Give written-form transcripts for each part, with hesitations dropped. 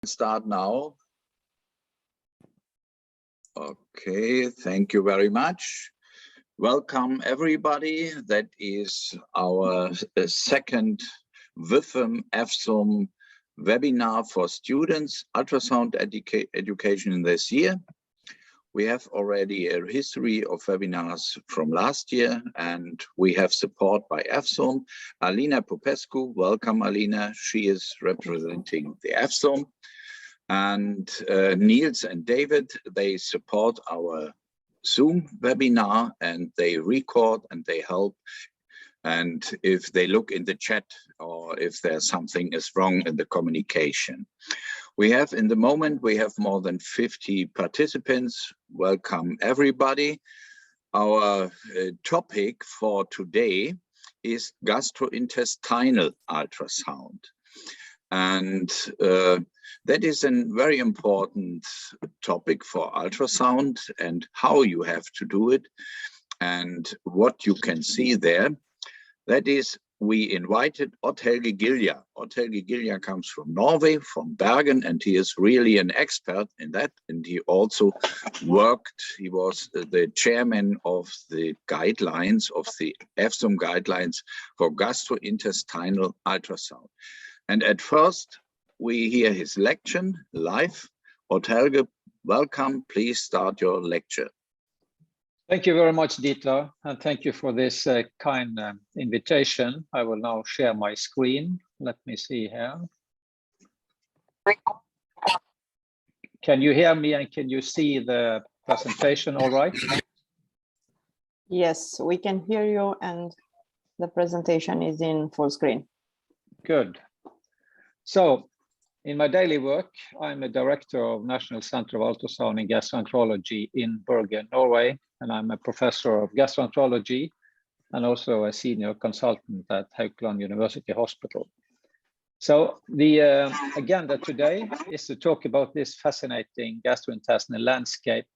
Start now. Okay, thank you very much. Welcome everybody. That is our second WFUMB EFSUMB webinar for students, ultrasound education in this year. We have already a history of webinars from last year, and we have support by EFSUMB. Alina Popescu, welcome Alina. She is representing the EFSUMB. And Niels and David, they support our Zoom webinar, and they record and they help. And if they look in the chat or if there's something is wrong in the communication. We have in the moment, we have more than 50 participants. Welcome everybody. Our topic for today is gastrointestinal ultrasound. And that is a very important topic for ultrasound and how you have to do it and what you can see there. That is, we invited Odd-Helge Gilja. Odd-Helge Gilja comes from Norway, from Bergen, and he is really an expert in that. And he also worked, he was the chairman of the guidelines, of the EFSUMB guidelines for gastrointestinal ultrasound. And at first, we hear his lecture live. Odd-Helge, welcome. Please start your lecture. Thank you very much, Dieter, and thank you for this kind invitation. I will now share my screen. Let me see here. Can you hear me and can you see the presentation all right? Yes, we can hear you and the presentation is in full screen. Good. So, in my daily work, I'm a director of National Center of Ultrasound and Gastroenterology in Bergen, Norway, and I'm a professor of gastroenterology and also a senior consultant at Haukeland University Hospital. So the agenda today is to talk about this fascinating gastrointestinal landscape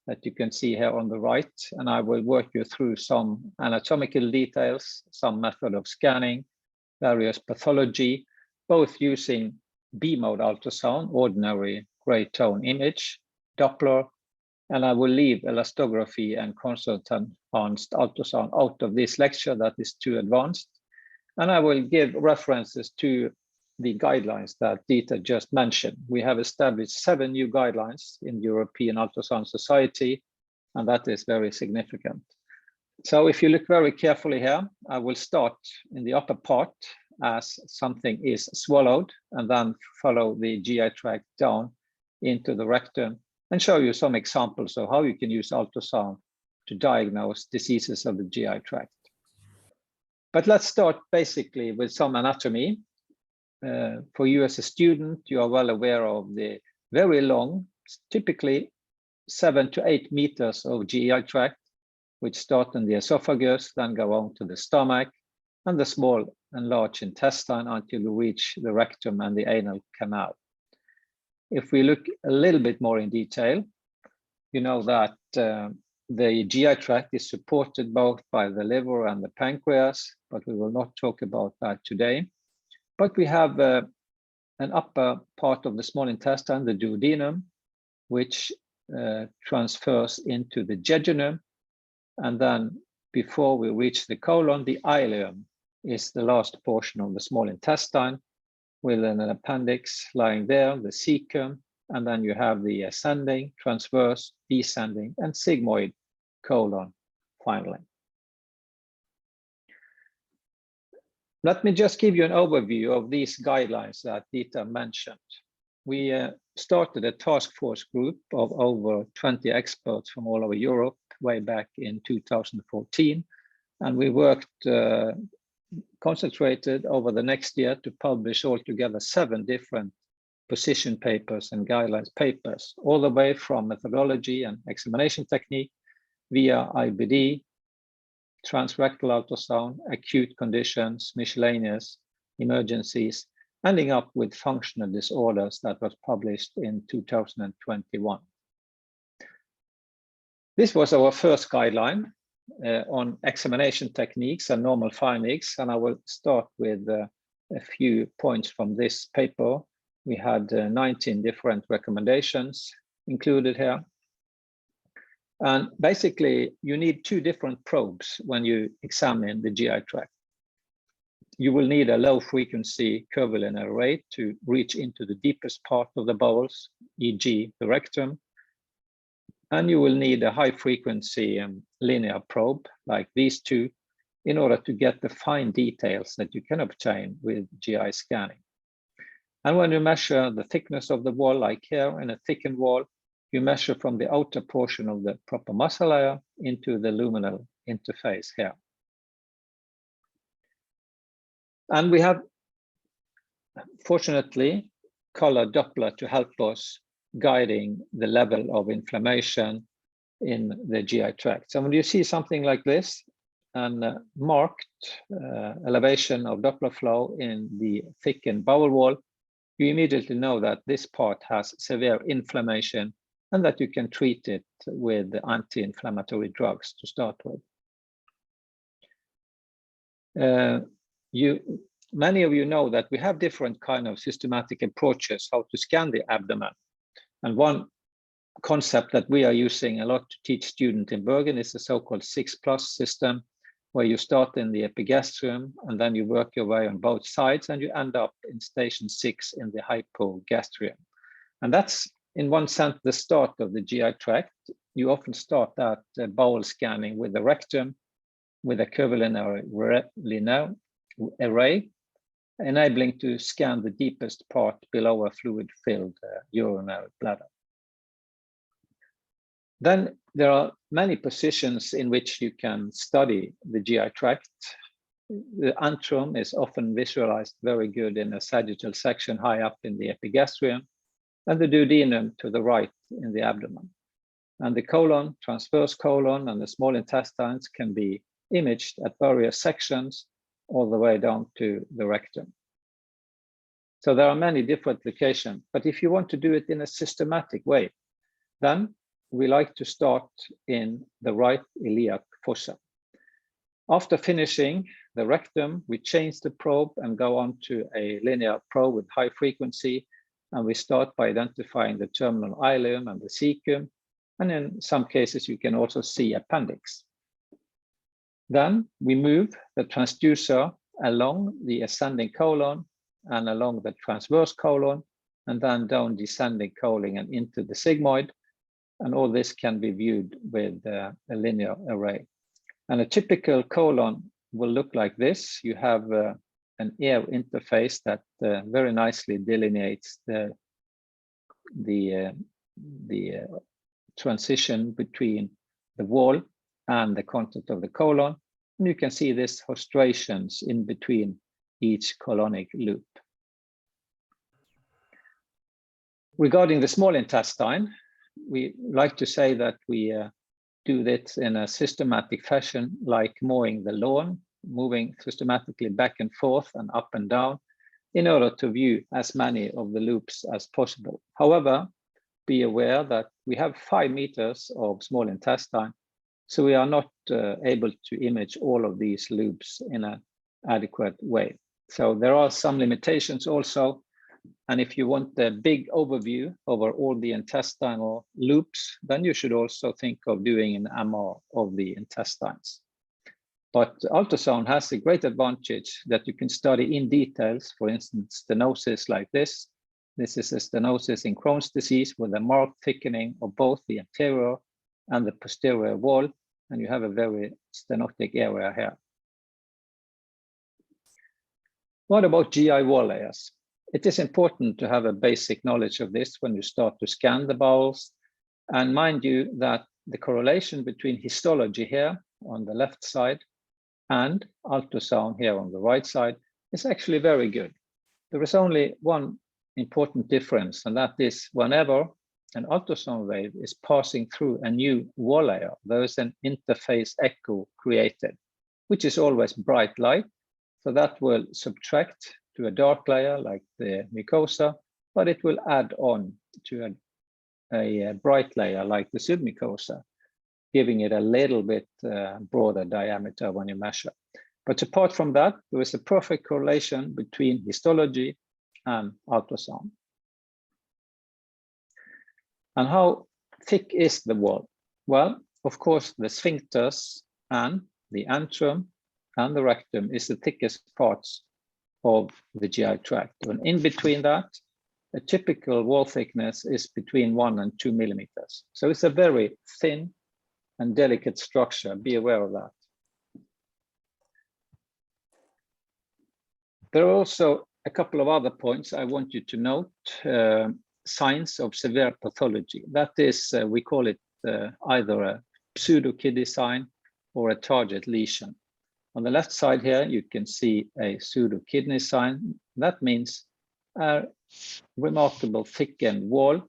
that you can see here on the right, and I will work you through some anatomical details, some method of scanning, various pathology, both using B-mode ultrasound, ordinary gray tone image, Doppler, and I will leave elastography and constant enhanced ultrasound out of this lecture that is too advanced. And I will give references to the guidelines that Dieter just mentioned. We have established 7 new guidelines in European Ultrasound Society, and that is very significant. So if you look very carefully here, I will start in the upper part as something is swallowed and then follow the GI tract down into the rectum and show you some examples of how you can use ultrasound to diagnose diseases of the GI tract. But let's start basically with some anatomy. For you as a student, you are well aware of the very long, typically 7 to 8 meters of GI tract, which start in the esophagus, then go on to the stomach, and the small and large intestine until you reach the rectum and the anal canal. If we look a little bit more in detail, you know that the GI tract is supported both by the liver and the pancreas, but we will not talk about that today. But we have an upper part of the small intestine, the duodenum, which transfers into the jejunum, and then before we reach the colon, the ileum is the last portion of the small intestine with an appendix lying there, the cecum, and then you have the ascending, transverse, descending, and sigmoid colon finally. Let me just give you an overview of these guidelines that Dieter mentioned. We started a task force group of over 20 experts from all over Europe way back in 2014, and we worked concentrated over the next year to publish altogether 7 different position papers and guidelines papers, all the way from methodology and examination technique via IBD, transrectal ultrasound, acute conditions, miscellaneous, emergencies, ending up with functional disorders that was published in 2021. This was our first guideline on examination techniques and normal findings, and I will start with a few points from this paper. We had 19 different recommendations included here. And basically, you need two different probes when you examine the GI tract. You will need a low frequency curvilinear array to reach into the deepest part of the bowels, e.g. the rectum. And you will need a high frequency linear probe like these two in order to get the fine details that you can obtain with GI scanning. And when you measure the thickness of the wall, like here in a thickened wall, you measure from the outer portion of the proper muscle layer into the luminal interface here. And we have, fortunately, color Doppler to help us guiding the level of inflammation in the GI tract. So when you see something like this, and marked elevation of Doppler flow in the thickened bowel wall, you immediately know that this part has severe inflammation and that you can treat it with anti-inflammatory drugs to start with. Many of you know that we have different kind of systematic approaches how to scan the abdomen. And one concept that we are using a lot to teach students in Bergen is the so-called 6+ system, where you start in the epigastrium and then you work your way on both sides and you end up in station 6 in the hypogastrium. And that's, in one sense, the start of the GI tract. You often start that bowel scanning with the rectum, with a curvilinear array, enabling to scan the deepest part below a fluid-filled urinary bladder. Then there are many positions in which you can study the GI tract. The antrum is often visualized very good in a sagittal section high up in the epigastrium, and the duodenum to the right in the abdomen. And the colon, transverse colon, and the small intestines can be imaged at various sections all the way down to the rectum. So there are many different locations, but if you want to do it in a systematic way, then we like to start in the right iliac fossa. After finishing the rectum, we change the probe and go on to a linear probe with high frequency. And we start by identifying the terminal ileum and the cecum. And in some cases, you can also see appendix. Then we move the transducer along the ascending colon and along the transverse colon, and then down descending colon and into the sigmoid. And all this can be viewed with a linear array. And a typical colon will look like this. You have an air interface that very nicely delineates the transition between the wall and the content of the colon. And you can see these hostrations in between each colonic loop. Regarding the small intestine, we like to say that we do this in a systematic fashion, like mowing the lawn, moving systematically back and forth and up and down in order to view as many of the loops as possible. However, be aware that we have 5 meters of small intestine, so we are not able to image all of these loops in an adequate way. So there are some limitations also. And if you want a big overview over all the intestinal loops, then you should also think of doing an MR of the intestines. But ultrasound has a great advantage that you can study in details, for instance, stenosis like this. This is a stenosis in Crohn's disease with a marked thickening of both the anterior and the posterior wall, and you have a very stenotic area here. What about GI wall layers? It is important to have a basic knowledge of this when you start to scan the bowels. And mind you that the correlation between histology here on the left side and ultrasound here on the right side is actually very good. There is only one important difference, and that is whenever an ultrasound wave is passing through a new wall layer, there is an interface echo created, which is always bright light. So that will subtract to a dark layer like the mucosa, but it will add on to a bright layer like the submucosa, giving it a little bit broader diameter when you measure. But apart from that, there is a perfect correlation between histology and ultrasound. And how thick is the wall? Well, of course, the sphincters and the antrum and the rectum is the thickest parts of the GI tract. And in between that, a typical wall thickness is between 1 and 2 millimeters. So it's a very thin and delicate structure. Be aware of that. There are also a couple of other points I want you to note. Signs of severe pathology. That is, we call it either a pseudo-kidney sign or a target lesion. On the left side here, you can see a pseudo-kidney sign. That means a remarkable thickened wall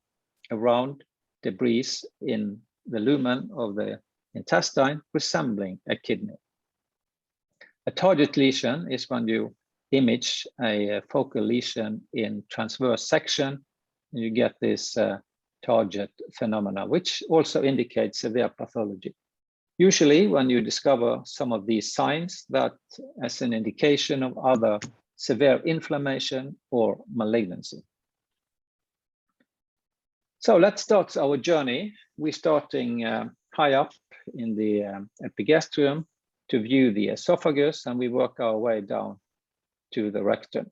around debris in the lumen of the intestine, resembling a kidney. A target lesion is when you image a focal lesion in transverse section, and you get this target phenomena, which also indicates severe pathology. Usually when you discover some of these signs, that as an indication of other severe inflammation or malignancy. So let's start our journey. We're starting high up in the epigastrium to view the esophagus, and we work our way down to the rectum.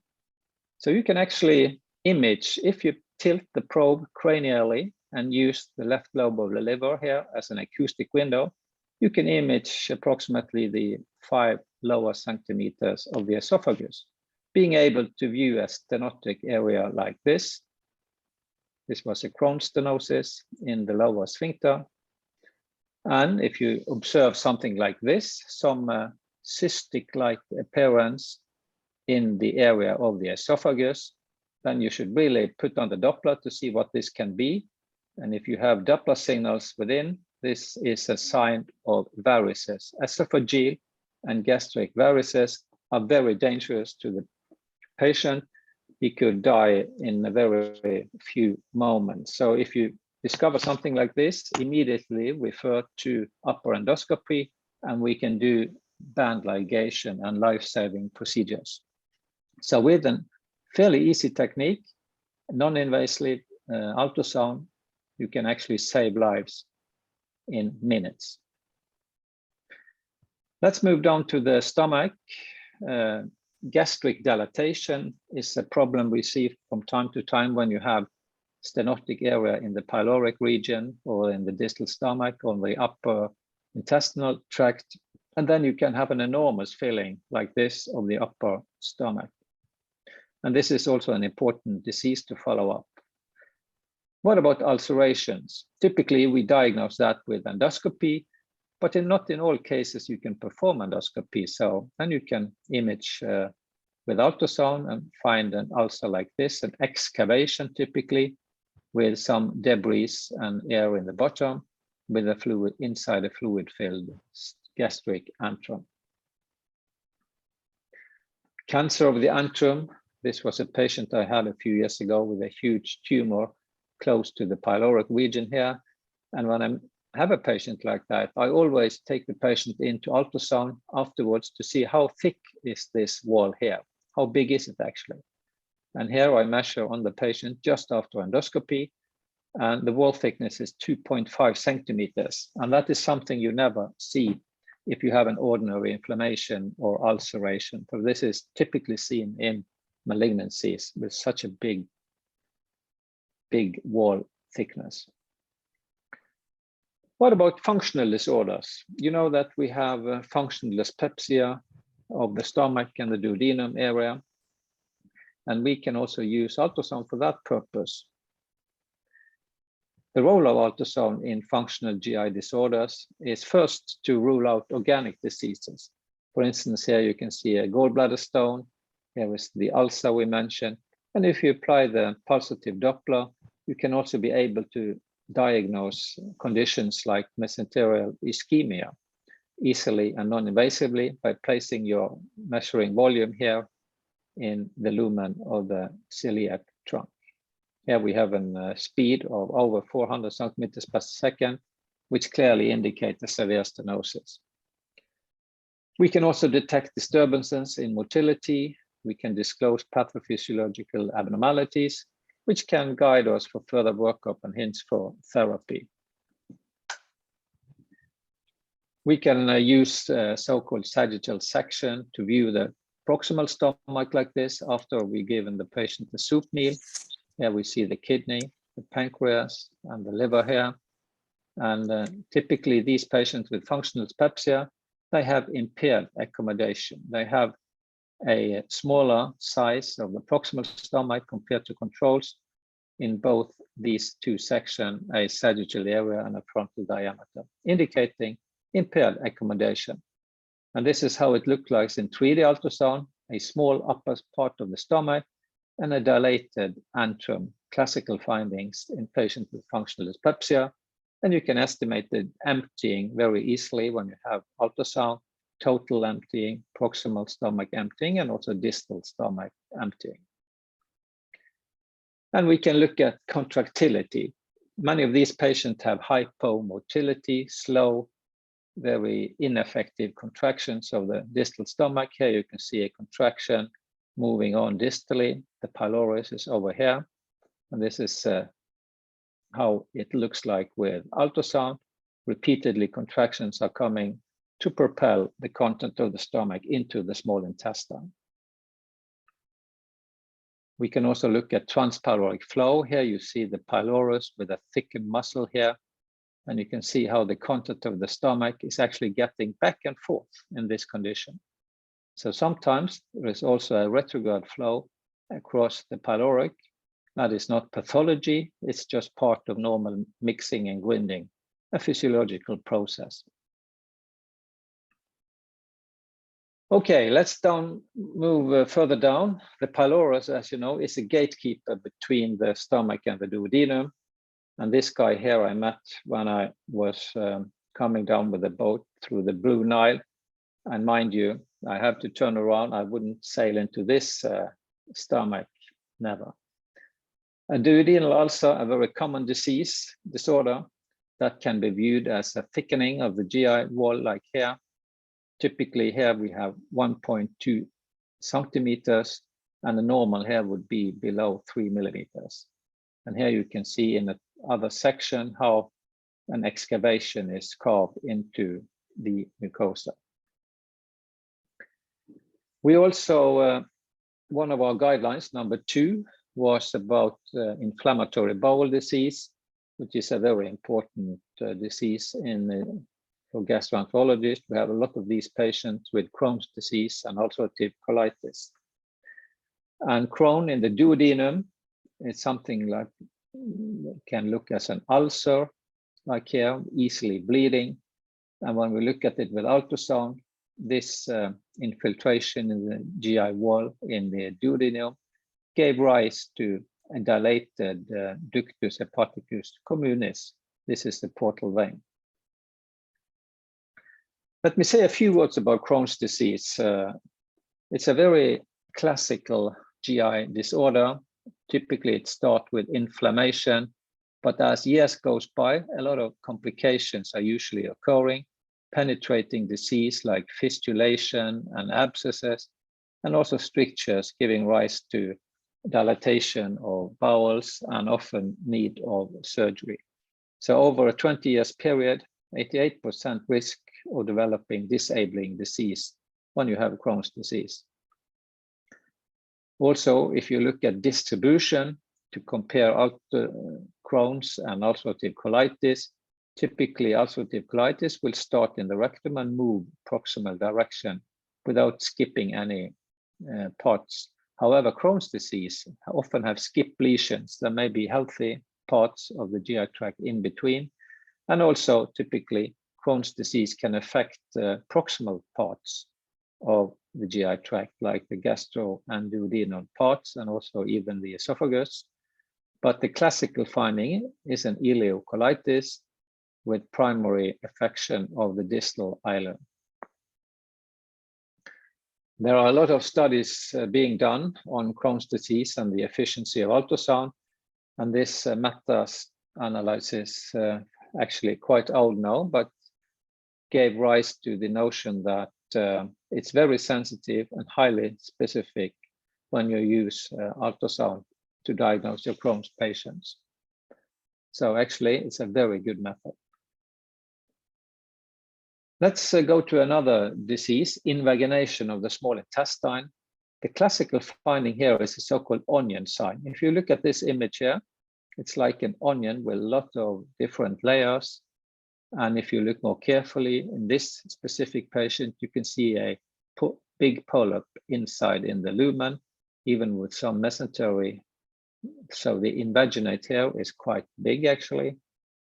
So you can actually image, if you tilt the probe cranially and use the left lobe of the liver here as an acoustic window, you can image approximately the 5 lower centimeters of the esophagus, being able to view a stenotic area like this. This was a Crohn's stenosis in the lower sphincter. And if you observe something like this, some cystic-like appearance in the area of the esophagus, then you should really put on the Doppler to see what this can be. And if you have Doppler signals within, this is a sign of varices. Esophageal and gastric varices are very dangerous to the patient. He could die in a very few moments. So if you discover something like this, immediately refer to upper endoscopy, and we can do band ligation and life-saving procedures. So with a fairly easy technique, non-invasive ultrasound, you can actually save lives in minutes. Let's move down to the stomach. Gastric dilatation is a problem we see from time to time when you have stenotic area in the pyloric region or in the distal stomach or the upper intestinal tract. And then you can have an enormous filling like this of the upper stomach. And this is also an important disease to follow up. What about ulcerations? Typically, we diagnose that with endoscopy, but not in all cases you can perform endoscopy. So then you can image with ultrasound and find an ulcer like this, an excavation typically with some debris and air in the bottom with a fluid inside a fluid-filled gastric antrum. Cancer of the antrum. This was a patient I had a few years ago with a huge tumor close to the pyloric region here. And when I have a patient like that, I always take the patient into ultrasound afterwards to see how thick is this wall here, how big is it actually. And here I measure on the patient just after endoscopy, and the wall thickness is 2.5 centimeters. And that is something you never see if you have an ordinary inflammation or ulceration. So this is typically seen in malignancies with such a big wall thickness. What about functional disorders? You know that we have functional dyspepsia of the stomach and the duodenum area, and we can also use ultrasound for that purpose. The role of ultrasound in functional GI disorders is first to rule out organic diseases. For instance, here you can see a gallbladder stone. Here is the ulcer we mentioned. And if you apply the pulsative Doppler, you can also be able to diagnose conditions like mesenteric ischemia easily and non-invasively by placing your measuring volume here in the lumen of the celiac trunk. Here we have a speed of over 400 centimeters per second, which clearly indicate a severe stenosis. We can also detect disturbances in motility. We can disclose pathophysiological abnormalities. which can guide us for further workup and hints for therapy. We can use so-called sagittal section to view the proximal stomach like this after we've given the patient the soup meal. Here we see the kidney, the pancreas, and the liver here. And typically these patients with functional dyspepsia, they have impaired accommodation. They have a smaller size of the proximal stomach compared to controls in both these two sections, a sagittal area and a frontal diameter, indicating impaired accommodation. And this is how it looks like in 3D ultrasound, a small upper part of the stomach and a dilated antrum, classical findings in patients with functional dyspepsia. And you can estimate the emptying very easily when you have ultrasound, total emptying, proximal stomach emptying, and also distal stomach emptying. And we can look at contractility. Many of these patients have hypomotility, slow, very ineffective contractions of the distal stomach. Here you can see a contraction moving on distally. The pylorus is over here. And this is how it looks like with ultrasound. Repeatedly, contractions are coming to propel the content of the stomach into the small intestine. We can also look at transpyloric flow. Here you see the pylorus with a thickened muscle here. And you can see how the content of the stomach is actually getting back and forth in this condition. So sometimes there is also a retrograde flow across the pyloric. That is not pathology, it's just part of normal mixing and grinding, a physiological process. Okay, let's move further down. The pylorus, as you know, is a gatekeeper between the stomach and the duodenum. And this guy here I met when I was coming down with the boat through the Blue Nile. And mind you, I have to turn around. I wouldn't sail into this stomach, never. A duodenal ulcer, a very common disorder that can be viewed as a thickening of the GI wall like here. Typically here we have 1.2 centimeters and the normal here would be below 3 millimeters. And here you can see in the other section how an excavation is carved into the mucosa. We also, one of our guidelines, number 2, was about inflammatory bowel disease, which is a very important disease for gastroenterologists. We have a lot of these patients with Crohn's disease and ulcerative colitis. And Crohn in the duodenum is something like, can look as an ulcer, like here, easily bleeding. And when we look at it with ultrasound, this infiltration in the GI wall in the duodenum gave rise to a dilated ductus hepaticus communis. This is the portal vein. Let me say a few words about Crohn's disease. It's a very classical GI disorder. Typically it starts with inflammation, but as years goes by, a lot of complications are usually occurring, penetrating disease like fistulation and abscesses, and also strictures giving rise to dilatation of bowels and often need of surgery. So over a 20 years period, 88% risk of developing disabling disease when you have Crohn's disease. Also, if you look at distribution to compare Crohn's and ulcerative colitis, typically ulcerative colitis will start in the rectum and move proximal direction without skipping any parts. However, Crohn's disease often have skip lesions. There may be healthy parts of the GI tract in between. And also typically Crohn's disease can affect proximal parts of the GI tract, like the gastro and duodenal parts, and also even the esophagus. But the classical finding is an ileocolitis with primary affection of the distal ileum. There are a lot of studies being done on Crohn's disease and the efficiency of ultrasound. And this meta-analysis, actually quite old now, but gave rise to the notion that it's very sensitive and highly specific when you use ultrasound to diagnose your Crohn's patients. So actually, it's a very good method. Let's go to another disease, invagination of the small intestine. The classical finding here is a so-called onion sign. If you look at this image here, it's like an onion with a lot of different layers. And if you look more carefully in this specific patient, you can see a big polyp inside in the lumen, even with some mesentery. So the invaginate here is quite big actually,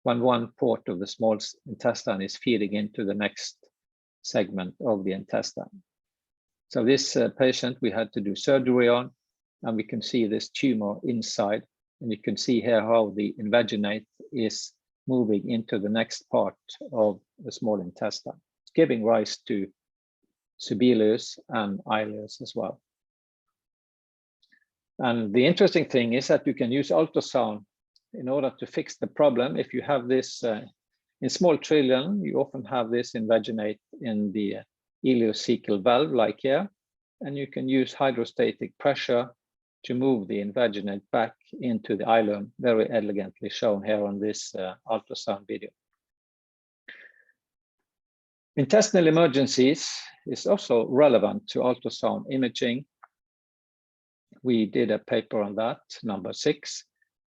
when one port of the small intestine is feeding into the next segment of the intestine. So this patient we had to do surgery on, and we can see this tumor inside, and you can see here how the invaginate is moving into the next part of the small intestine, giving rise to Sibelius and Ileus as well. And the interesting thing is that you can use ultrasound in order to fix the problem. If you have this in small trillium, you often have this invaginate in the ileocecal valve like here, and you can use hydrostatic pressure to move the invaginate back into the ileum, very elegantly shown here on this ultrasound video. Intestinal emergencies is also relevant to ultrasound imaging. We did a paper on that, number 6,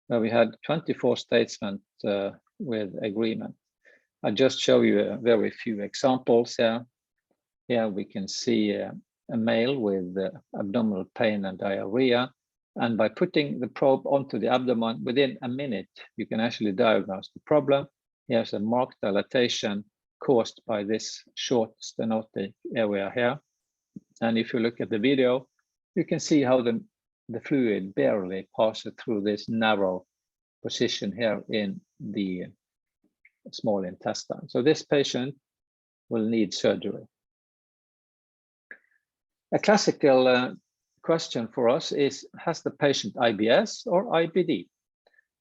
where we had 24 statements with agreement. I'll just show you a very few examples here. Here we can see a male with abdominal pain and diarrhea. And by putting the probe onto the abdomen, within a minute, you can actually diagnose the problem. Here's a marked dilatation caused by this short stenotic area here. And if you look at the video, you can see how the fluid barely passes through this narrow position here in the small intestine. So this patient will need surgery. A classical question for us is, has the patient IBS or IBD?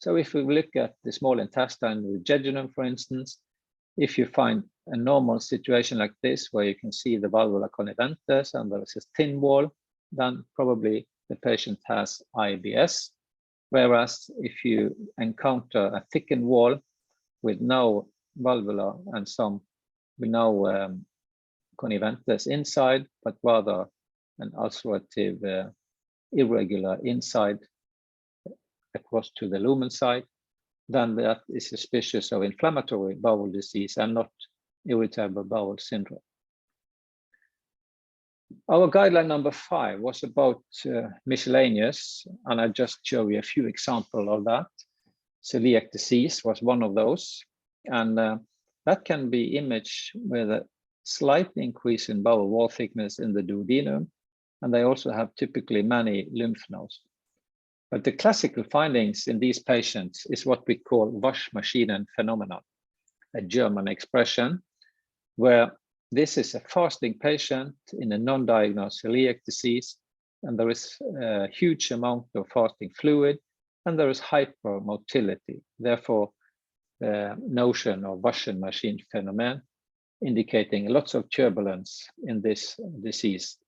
So if we look at the small intestine with jejunum, for instance, if you find a normal situation like this, where you can see the valvula conniventes and there is a thin wall, then probably the patient has IBS. Whereas if you encounter a thickened wall with no valvula and with no conniventes inside, but rather an ulcerative irregular inside across to the lumen side, then that is suspicious of inflammatory bowel disease and not irritable bowel syndrome. Our guideline number 5 was about miscellaneous, and I just show you a few examples of that. Celiac disease was one of those, and that can be imaged with a slight increase in bowel wall thickness in the duodenum, and they also have typically many lymph nodes. But the classical findings in these patients is what we call Waschmaschinen phenomenon, a German expression, where this is a fasting patient in a non-diagnosed celiac disease, and there is a huge amount of fasting fluid, and there is hypermotility. Therefore, the notion of Waschmaschinen phenomenon indicating lots of turbulence in this disease.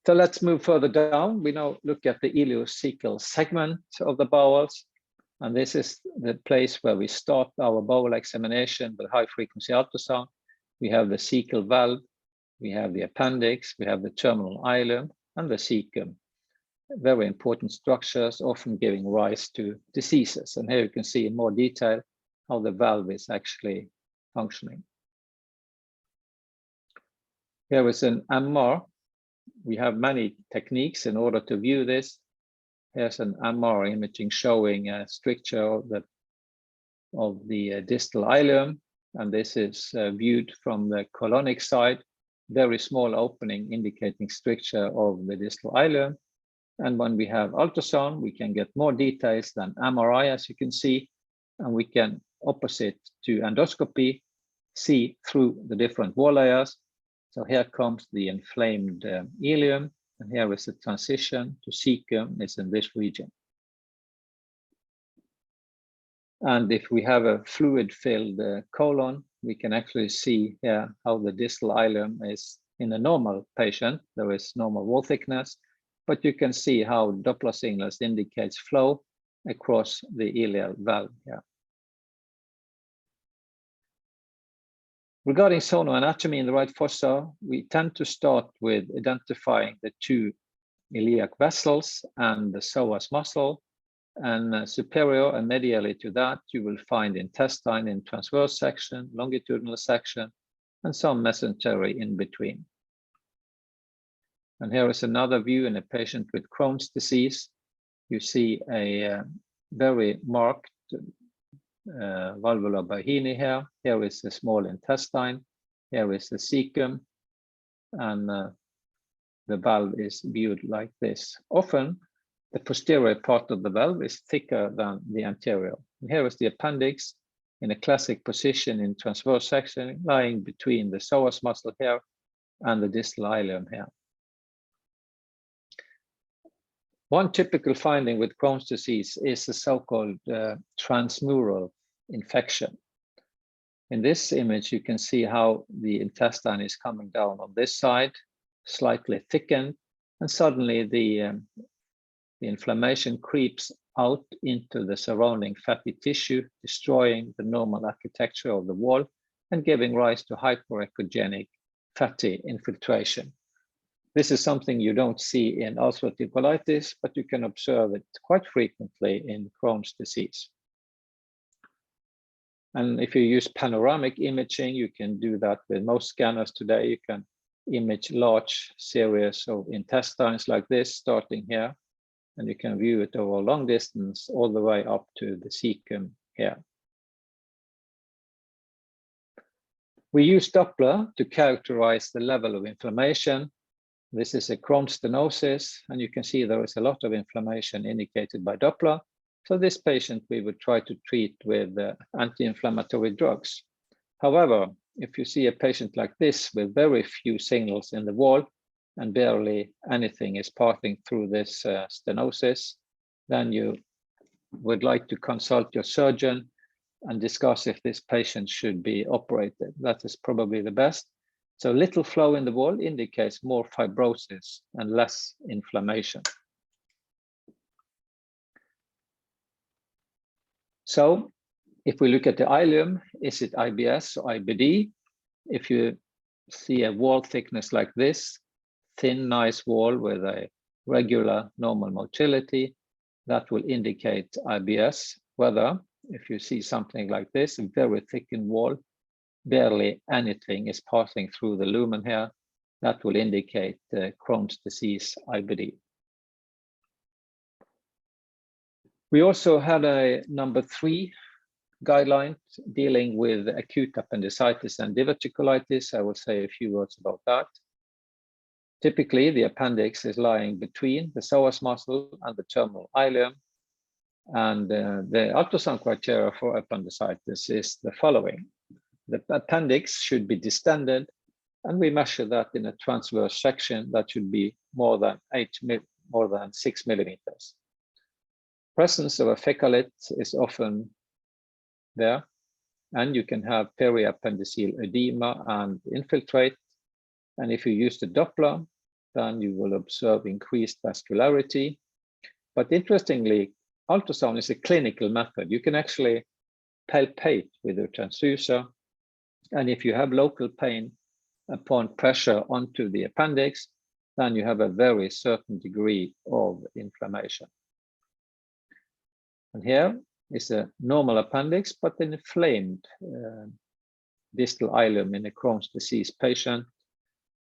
So let's move further down. We now look at the ileocecal segment of the bowels. And this is the place where we start our bowel examination with high frequency ultrasound. We have the cecal valve, we have the appendix, we have the terminal ileum and the cecum. Very important structures, often giving rise to diseases. And here you can see in more detail how the valve is actually functioning. Here is an MR. We have many techniques in order to view this. Here's an MR imaging showing a stricture of the distal ileum, and this is viewed from the colonic side. Very small opening indicating stricture of the distal ileum. And when we have ultrasound, we can get more details than MRI, as you can see, and we can, opposite to endoscopy, see through the different wall layers. So here comes the inflamed ileum, and here is the transition to cecum, is in this region. And if we have a fluid-filled colon, we can actually see here how the distal ileum is in a normal patient. There is normal wall thickness, but you can see how Doppler signals indicates flow across the ileal valve here. Regarding zonal anatomy in the right fossa, we tend to start with identifying the two iliac vessels and the psoas muscle, and superior and medially to that, you will find intestine in transverse section, longitudinal section, and some mesentery in between. And here is another view in a patient with Crohn's disease. You see a very marked valvular Bahini here. Here is the small intestine. Here is the cecum. And the valve is viewed like this. Often, the posterior part of the valve is thicker than the anterior. And here is the appendix in a classic position in transverse section, lying between the psoas muscle here and the distal ileum here. One typical finding with Crohn's disease is the so-called transmural infection. In this image, you can see how the intestine is coming down on this side, slightly thickened, and suddenly the inflammation creeps out into the surrounding fatty tissue, destroying the normal architecture of the wall and giving rise to hyperechogenic fatty infiltration. This is something you don't see in ulcerative colitis, but you can observe it quite frequently in Crohn's disease. And if you use panoramic imaging, you can do that with most scanners today. You can image large series of intestines like this, starting here, and you can view it over a long distance all the way up to the cecum here. We use Doppler to characterize the level of inflammation. This is a Crohn's stenosis, and you can see there is a lot of inflammation indicated by Doppler. So this patient we would try to treat with anti-inflammatory drugs. However, if you see a patient like this with very few signals in the wall and barely anything is passing through this stenosis, then you would like to consult your surgeon and discuss if this patient should be operated. That is probably the best. So little flow in the wall indicates more fibrosis and less inflammation. So if we look at the ileum, is it IBS or IBD? If you see a wall thickness like this, thin, nice wall with a regular normal motility, that will indicate IBS. Whether if you see something like this, a very thickened wall, barely anything is passing through the lumen here, that will indicate Crohn's disease IBD. We also had a number 3 guideline dealing with acute appendicitis and diverticulitis. I will say a few words about that. Typically, the appendix is lying between the psoas muscle and the terminal ileum. And the ultrasound criteria for appendicitis is the following. The appendix should be distended, and we measure that in a transverse section that should be more than 6 millimeters. Presence of a fecalith is often there, and you can have periappendiceal edema and infiltrate. And if you use the Doppler, then you will observe increased vascularity. But interestingly, ultrasound is a clinical method. You can actually palpate with a transducer. And if you have local pain upon pressure onto the appendix, then you have a very certain degree of inflammation. And here is a normal appendix, but an inflamed distal ileum in a Crohn's disease patient.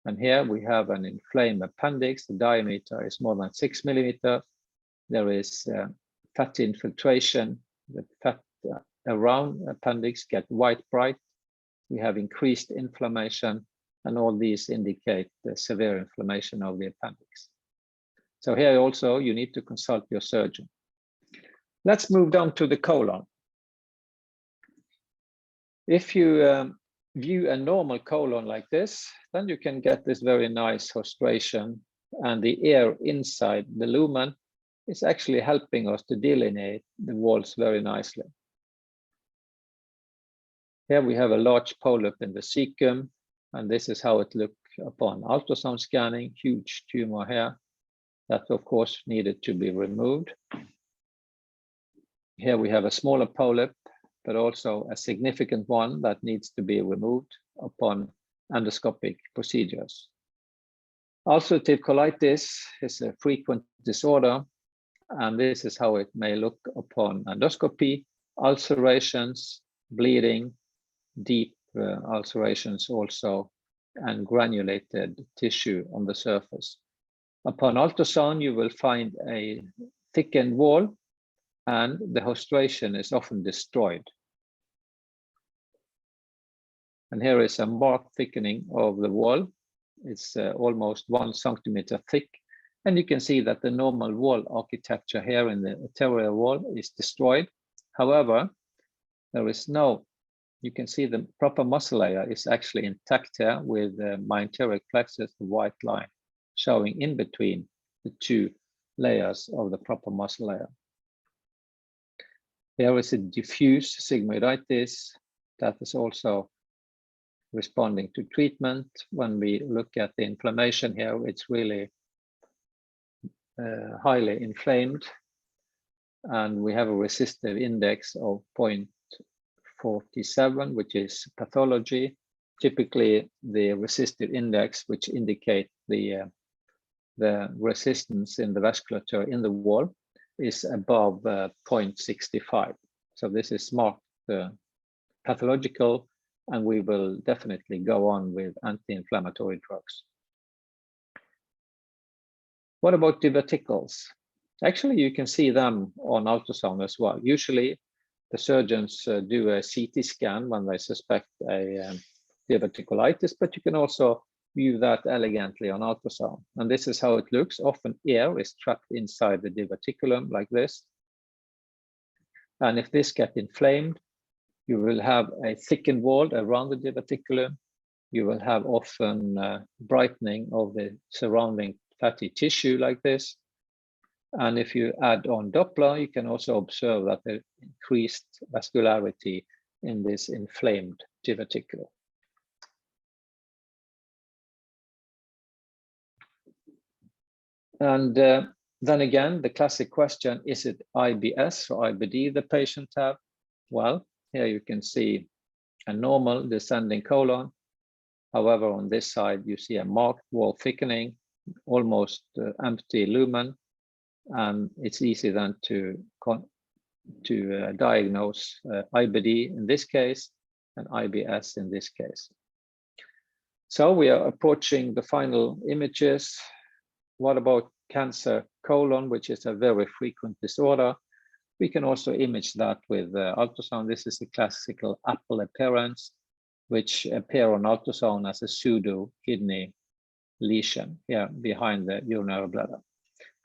And here we have an inflamed appendix. The diameter is more than 6 millimeters. There is fatty infiltration. The fat around appendix get white bright. We have increased inflammation, and all these indicate the severe inflammation of the appendix. So here also you need to consult your surgeon. Let's move down to the colon. If you view a normal colon like this, then you can get this very nice hostration, and the air inside the lumen is actually helping us to delineate the walls very nicely. Here we have a large polyp in the cecum, and this is how it looks upon ultrasound scanning, huge tumor here. that of course needed to be removed. Here we have a smaller polyp, but also a significant one that needs to be removed upon endoscopic procedures. Ulcerative colitis is a frequent disorder, and this is how it may look upon endoscopy: ulcerations, bleeding, deep ulcerations also, and granulated tissue on the surface. Upon ultrasound, you will find a thickened wall, and the hostration is often destroyed. And here is a marked thickening of the wall. It's almost 1 centimeter thick. And you can see that the normal wall architecture here in the anterior wall is destroyed. However, there is no, you can see the proper muscle layer is actually intact here with the myenteric plexus, the white line, showing in between the 2 layers of the proper muscle layer. There is a diffuse sigmoiditis that is also responding to treatment. When we look at the inflammation here, it's really highly inflamed, and we have a resistive index of 0.47, which is pathology. Typically, the resistive index, which indicate the resistance in the vasculature in the wall, is above 0.65. So this is marked pathological, and we will definitely go on with anti-inflammatory drugs. What about diverticles? Actually, you can see them on ultrasound as well. Usually, the surgeons do a CT scan when they suspect a diverticulitis, but you can also view that elegantly on ultrasound. And this is how it looks. Often air is trapped inside the diverticulum like this. And if this gets inflamed, you will have a thickened wall around the diverticulum. You will have often brightening of the surrounding fatty tissue like this. And if you add on Doppler, you can also observe that there increased vascularity in this inflamed diverticulum. And then again, the classic question, is it IBS or IBD the patient have? Well, here you can see a normal descending colon. However, on this side, you see a marked wall thickening, almost empty lumen. And it's easy then to diagnose IBD in this case and IBS in this case. So we are approaching the final images. What about cancer colon, which is a very frequent disorder? We can also image that with ultrasound. This is the classical apple appearance, which appear on ultrasound as a pseudo kidney lesion here behind the urinary bladder.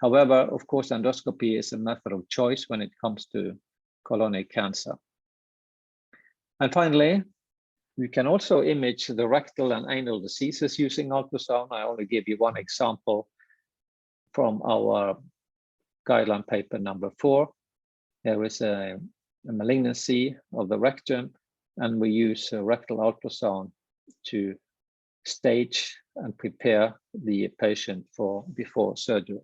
However, of course, endoscopy is a method of choice when it comes to colonic cancer. And finally, we can also image the rectal and anal diseases using ultrasound. I only give you one example from our guideline paper number 4. There is a malignancy of the rectum, and we use a rectal ultrasound to stage and prepare the patient for before surgery.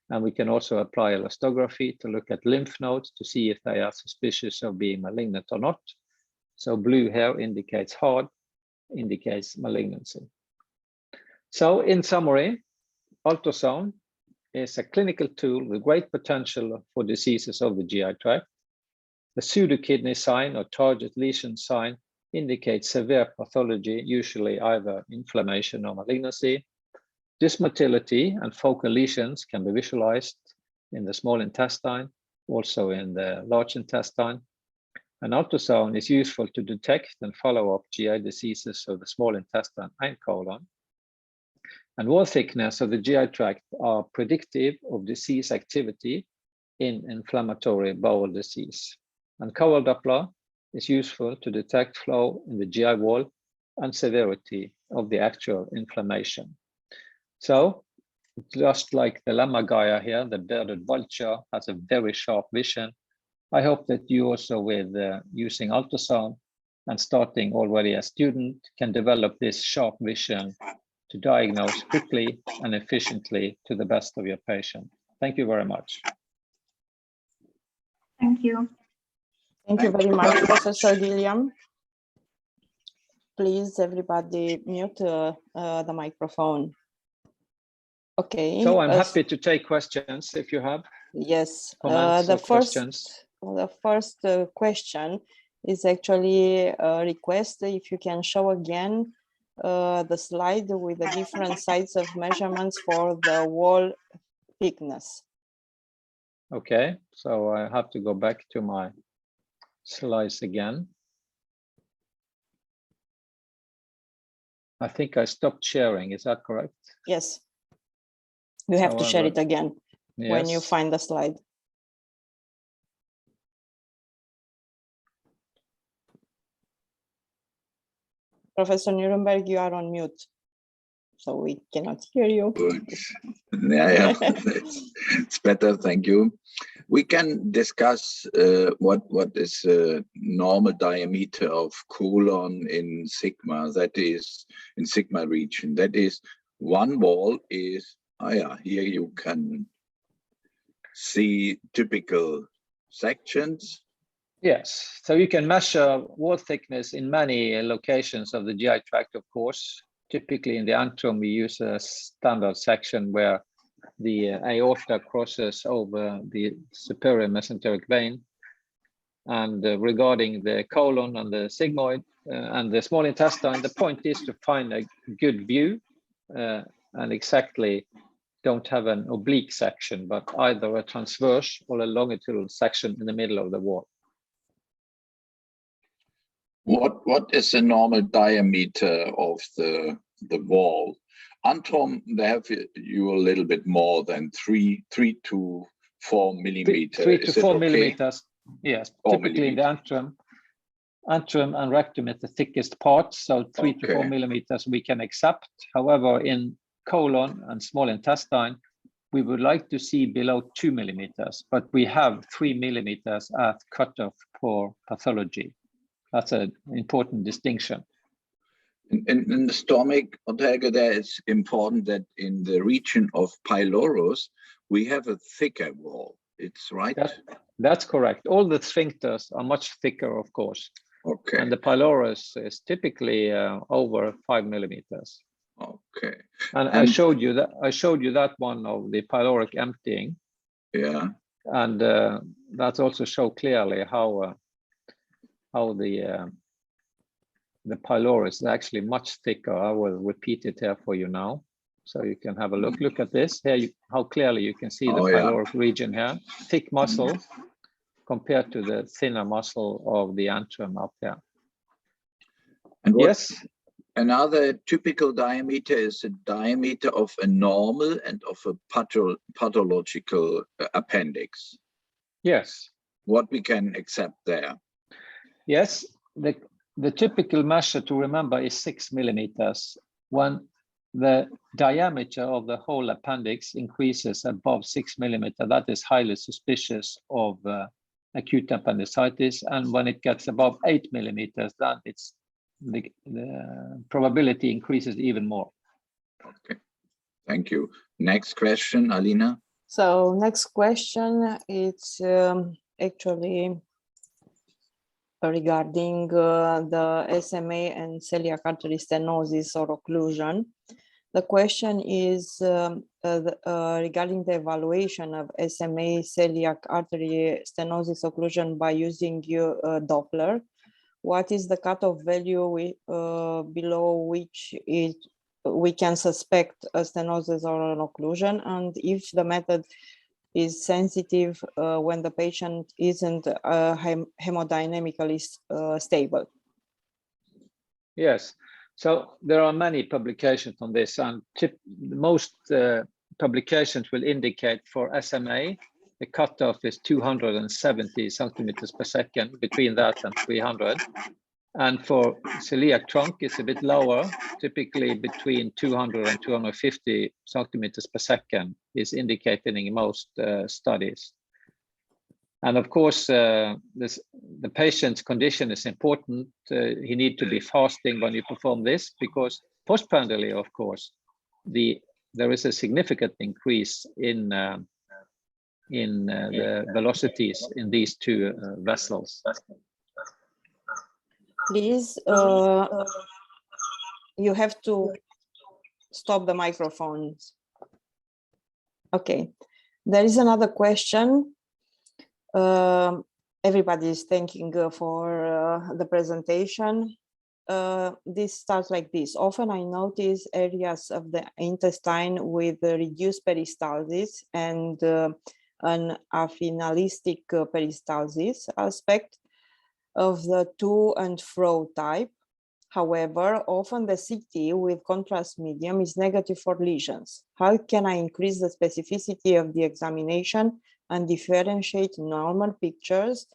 And we can also apply elastography to look at lymph nodes to see if they are suspicious of being malignant or not. So blue here indicates hard, indicates malignancy. So in summary, ultrasound is a clinical tool with great potential for diseases of the GI tract. The pseudokidney sign or target lesion sign indicates severe pathology, usually either inflammation or malignancy. Dysmotility and focal lesions can be visualized in the small intestine, also in the large intestine. An ultrasound is useful to detect and follow up GI diseases of the small intestine and colon. And wall thickness of the GI tract are predictive of disease activity in inflammatory bowel disease. And Cowell Doppler is useful to detect flow in the GI wall and severity of the actual inflammation. So, just like the lammergeier here, the bearded vulture has a very sharp vision. I hope that you also, with using ultrasound and starting already as a student, can develop this sharp vision to diagnose quickly and efficiently to the best of your patient. Thank you very much. Thank you. Thank you very much, Professor Gilliam. Please, everybody, mute the microphone. Okay. So I'm happy to take questions if you have. Yes. Comments or questions. The first question is actually a request if you can show again the slide with the different sites of measurements for the wall thickness. Okay, so I have to go back to my slides again. I think I stopped sharing, is that correct? Yes. You have to share it again when you Yes. find the slide. Professor Nuremberg, you are on mute, so we cannot hear you. Good. Yeah, it's better, thank you. We can discuss what is normal diameter of colon in sigma, that is in sigma region. That is, one wall is, here you can see typical sections. Yes, so you can measure wall thickness in many locations of the GI tract, of course. Typically in the antrum, we use a standard section where the aorta crosses over the superior mesenteric vein. And regarding the colon and the sigmoid and the small intestine, the point is to find a good view and exactly don't have an oblique section, but either a transverse or a longitudinal section in the middle of the wall. What is the normal diameter of the wall? Antrum, they have you a little bit more than 3 to 4 millimeters. 3 to 4 millimeters. Yes, typically in the antrum and rectum is the thickest part, so 3 to 4 millimeters we can accept. However, in colon and small intestine, we would like to see below 2 millimeters, but we have 3 millimeters as cutoff for pathology. That's an important distinction. In the stomach, Helge, there is important that in the region of pylorus, we have a thicker wall. It's right? That's correct. All the sphincters are much thicker, of course. Okay. And the pylorus is typically over 5 millimeters. Okay. And I showed you that one of the pyloric emptying. Yeah. And that also show clearly how the pylorus is actually much thicker. I will repeat it here for you now, so you can have a look. Look at this here. How clearly you can see the pyloric region here. Thick muscle compared to the thinner muscle of the antrum up there. And yes. Another typical diameter is the diameter of a normal and of a pathological appendix. Yes. What we can accept there. Yes, the typical measure to remember is 6 millimeters. When the diameter of the whole appendix increases above 6 millimeters, that is highly suspicious of acute appendicitis. And when it gets above 8 millimeters, then it's the probability increases even more. Okay, thank you. Next question, Alina. So next question, it's actually regarding the SMA and celiac artery stenosis or occlusion. The question is regarding the evaluation of SMA celiac artery stenosis occlusion by using Doppler. What is the cutoff value below which we can suspect a stenosis or an occlusion, and if the method is sensitive when the patient isn't hemodynamically stable? Yes, so there are many publications on this, and most publications will indicate for SMA, the cutoff is 270 centimeters per second, between that and 300. And for celiac trunk, it's a bit lower, typically between 200 and 250 centimeters per second is indicated in most studies. And of course, the patient's condition is important. He needs to be fasting when you perform this, because postprandially, of course, there is a significant increase in the velocities in these two vessels. Please, you have to stop the microphones. Okay, there is another question. Everybody is thanking for the presentation. This starts like this. Often I notice areas of the intestine with reduced peristalsis and an aphenalistic peristalsis aspect of the to and fro type. However, often the CT with contrast medium is negative for lesions. How can I increase the specificity of the examination and differentiate normal pictures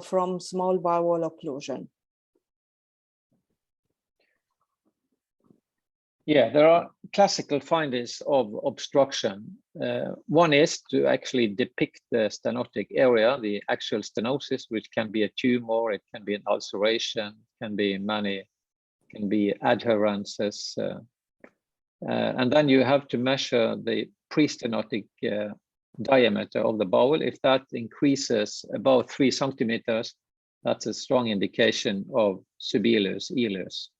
from small bowel occlusion? Yeah, there are classical findings of obstruction. One is to actually depict the stenotic area, the actual stenosis, which can be a tumor, it can be an ulceration, can be adherences. And then you have to measure the pre-stenotic diameter of the bowel. If that increases about 3 centimeters, that's a strong indication of subileus, ileus.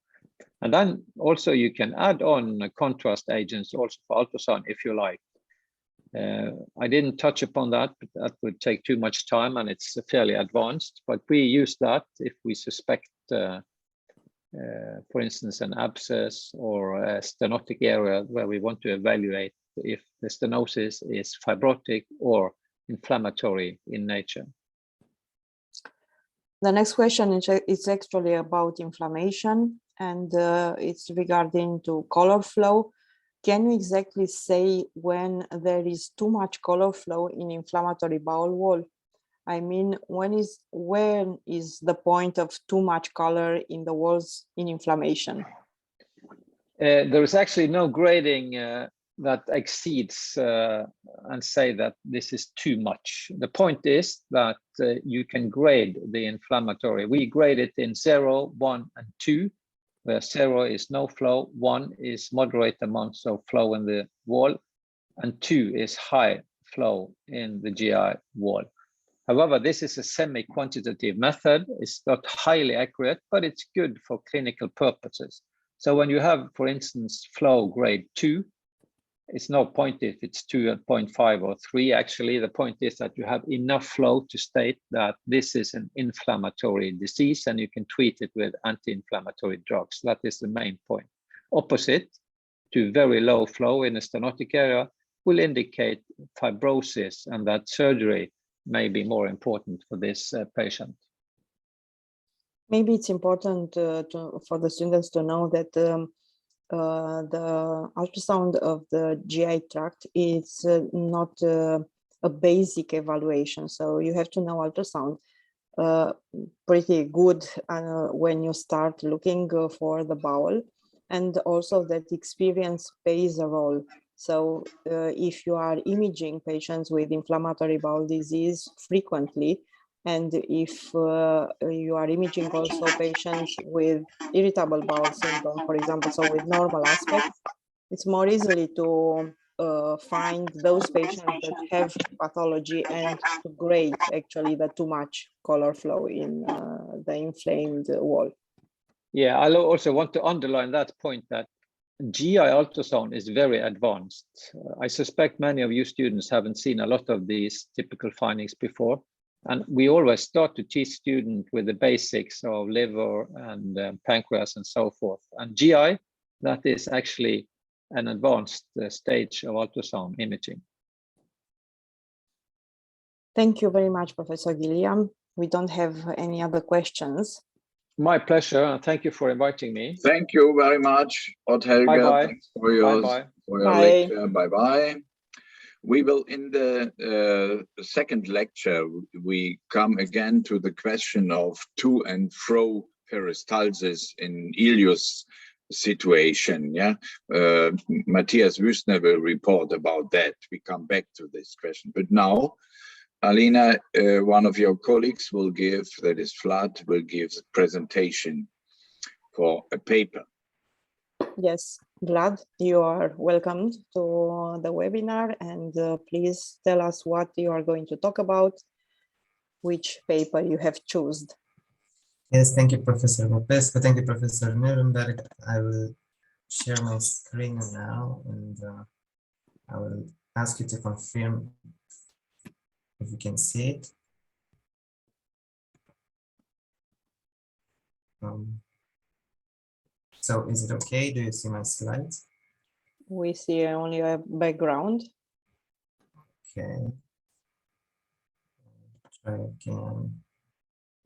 And then also you can add on contrast agents also for ultrasound if you like. I didn't touch upon that, but that would take too much time and it's fairly advanced, but we use that if we suspect, for instance, an abscess or a stenotic area where we want to evaluate if the stenosis is fibrotic or inflammatory in nature. The next question is actually about inflammation, and it's regarding to color flow. Can you exactly say when there is too much color flow in inflammatory bowel wall? I mean, when is the point of too much color in the walls in inflammation? There is actually no grading that exceeds and say that this is too much. The point is that you can grade the inflammatory. We grade it in 0, 1, and 2, where 0 is no flow, 1 is moderate amounts of flow in the wall, and 2 is high flow in the GI wall. However, this is a semi-quantitative method. It's not highly accurate, but it's good for clinical purposes. So when you have, for instance, flow grade 2, it's no point if it's 2.5 or 3. Actually, the point is that you have enough flow to state that this is an inflammatory disease and you can treat it with anti-inflammatory drugs. That is the main point. Opposite to very low flow in the stenotic area will indicate fibrosis and that surgery may be more important for this patient. Maybe it's important for the students to know that the ultrasound of the GI tract is not a basic evaluation. So you have to know ultrasound pretty good when you start looking for the bowel, and also that experience plays a role. So if you are imaging patients with inflammatory bowel disease frequently, and if you are imaging also patients with irritable bowel syndrome, for example, so with normal aspects, it's more easily to find those patients that have pathology and to grade actually the too much color flow in the inflamed wall. Yeah, I also want to underline that point that GI ultrasound is very advanced. I suspect many of you students haven't seen a lot of these typical findings before. And we always start to teach students with the basics of liver and pancreas and so forth. And GI, that is actually an advanced stage of ultrasound imaging. Thank you very much, Professor Gilliam. We don't have any other questions. My pleasure. Thank you for inviting me. Thank you very much, Odd-Helge. Bye-bye. Thanks for your lecture. Bye-bye. We will, in the second lecture, we come again to the question of to and fro peristalsis in ileus situation. Yeah, Matthias Wüstner will report about that. We come back to this question. But now, Alina, one of your colleagues will give, that is Vlad, will give a presentation for a paper. Yes, Vlad, you are welcome to the webinar, and please tell us what you are going to talk about, which paper you have chosen. Yes, thank you, Professor Popescu. Thank you, Professor Nuremberg. I will share my screen now, and I will ask you to confirm if you can see it. So is it okay? Do you see my slides? We see only a background. Okay. Try again.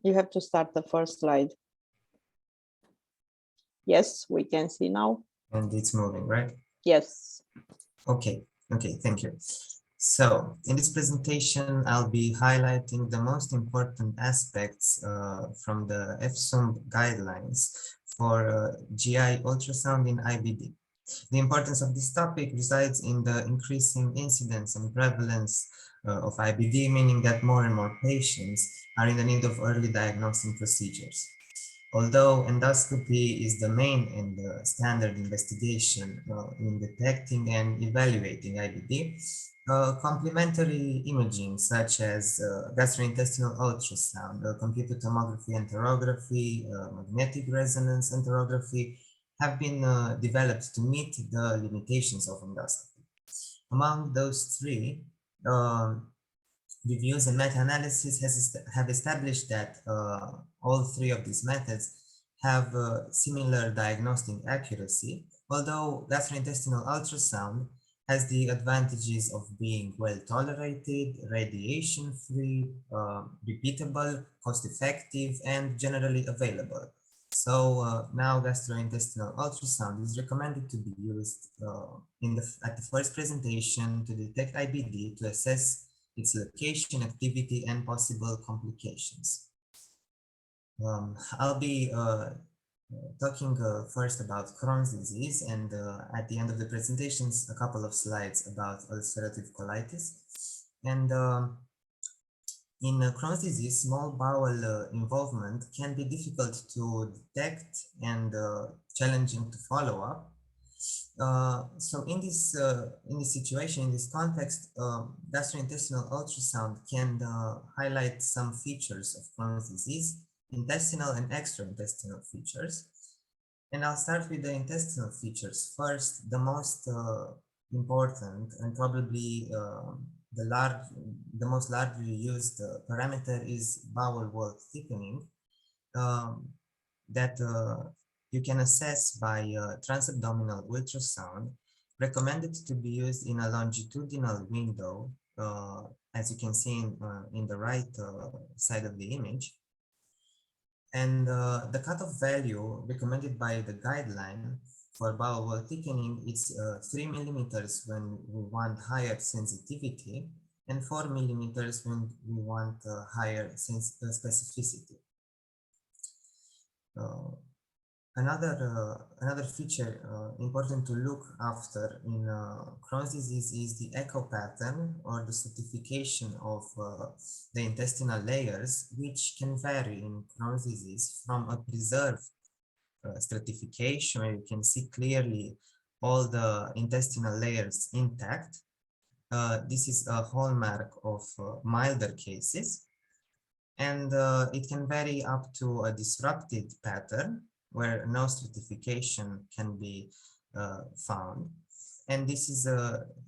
You have to start the first slide. Yes, we can see now. And it's moving, right? Yes. Okay, thank you. So in this presentation, I'll be highlighting the most important aspects from the EFSUMB guidelines for GI ultrasound in IBD. The importance of this topic resides in the increasing incidence and prevalence of IBD, meaning that more and more patients are in the need of early diagnosing procedures. Although endoscopy is the main and the standard investigation in detecting and evaluating IBD, complementary imaging such as gastrointestinal ultrasound, computed tomography enterography, magnetic resonance enterography have been developed to meet the limitations of endoscopy. Among those three, reviews and meta-analysis have established that all three of these methods have similar diagnostic accuracy, although gastrointestinal ultrasound has the advantages of being well tolerated, radiation-free, repeatable, cost-effective, and generally available. So now gastrointestinal ultrasound is recommended to be used at the first presentation to detect IBD, to assess its location, activity, and possible complications. I'll be talking first about Crohn's disease, and at the end of the presentations, a couple of slides about ulcerative colitis. And in Crohn's disease, small bowel involvement can be difficult to detect and challenging to follow up. So in this situation, in this context, gastrointestinal ultrasound can highlight some features of Crohn's disease, intestinal and extraintestinal features. And I'll start with the intestinal features. First, the most important and probably the most largely used parameter is bowel wall thickening that you can assess by transabdominal ultrasound, recommended to be used in a longitudinal window, as you can see in the right side of the image. And the cutoff value recommended by the guideline for bowel wall thickening is 3 millimeters when we want higher sensitivity, and 4 millimeters when we want higher specificity. Another feature important to look after in Crohn's disease is the echo pattern, or the stratification of the intestinal layers, which can vary in Crohn's disease from a preserved stratification, where you can see clearly all the intestinal layers intact. This is a hallmark of milder cases, and it can vary up to a disrupted pattern, where no stratification can be found. And this is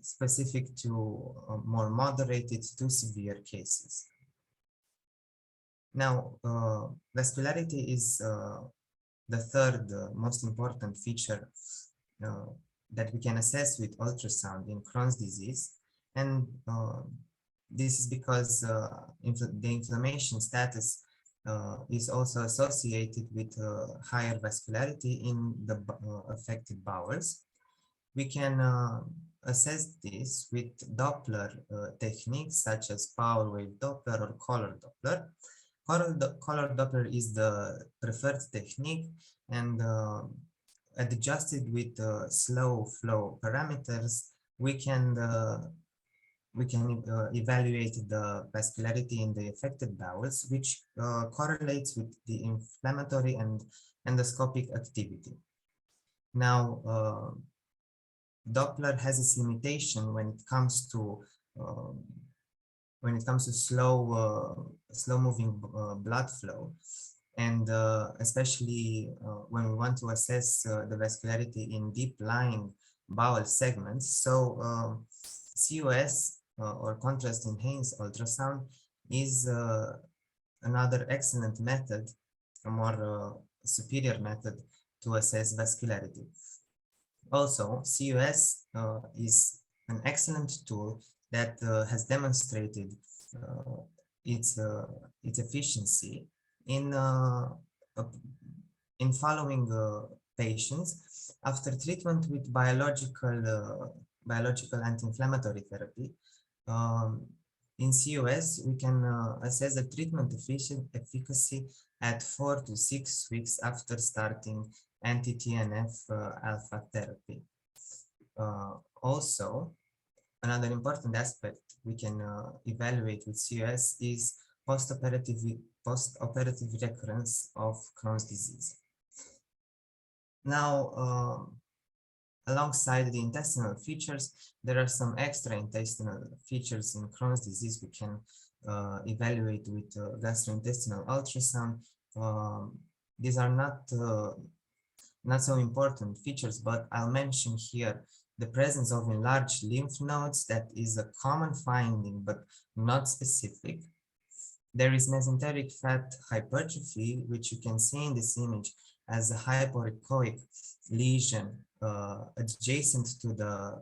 specific to more moderated to severe cases. Now, vascularity is the third most important feature that we can assess with ultrasound in Crohn's disease. And this is because the inflammation status is also associated with higher vascularity in the affected bowels. We can assess this with Doppler techniques such as power wave Doppler or color Doppler. Color Doppler is the preferred technique, and adjusted with slow flow parameters, we can evaluate the vascularity in the affected bowels, which correlates with the inflammatory and endoscopic activity. Now, Doppler has its limitation when it comes to slow moving blood flow, and especially when we want to assess the vascularity in deep lying bowel segments. So CUS or contrast enhanced ultrasound is another excellent method, a more superior method to assess vascularity. Also, CUS is an excellent tool that has demonstrated its efficiency in following patients after treatment with biological anti-inflammatory therapy. In CUS, we can assess the treatment efficacy at 4 to 6 weeks after starting anti-TNF alpha therapy. Also, another important aspect we can evaluate with CUS is post-operative recurrence of Crohn's disease. Now, alongside the intestinal features, there are some extra intestinal features in Crohn's disease we can evaluate with gastrointestinal ultrasound. These are not so important features, but I'll mention here the presence of enlarged lymph nodes. That is a common finding, but not specific. There is mesenteric fat hypertrophy, which you can see in this image as a hypoechoic lesion adjacent to the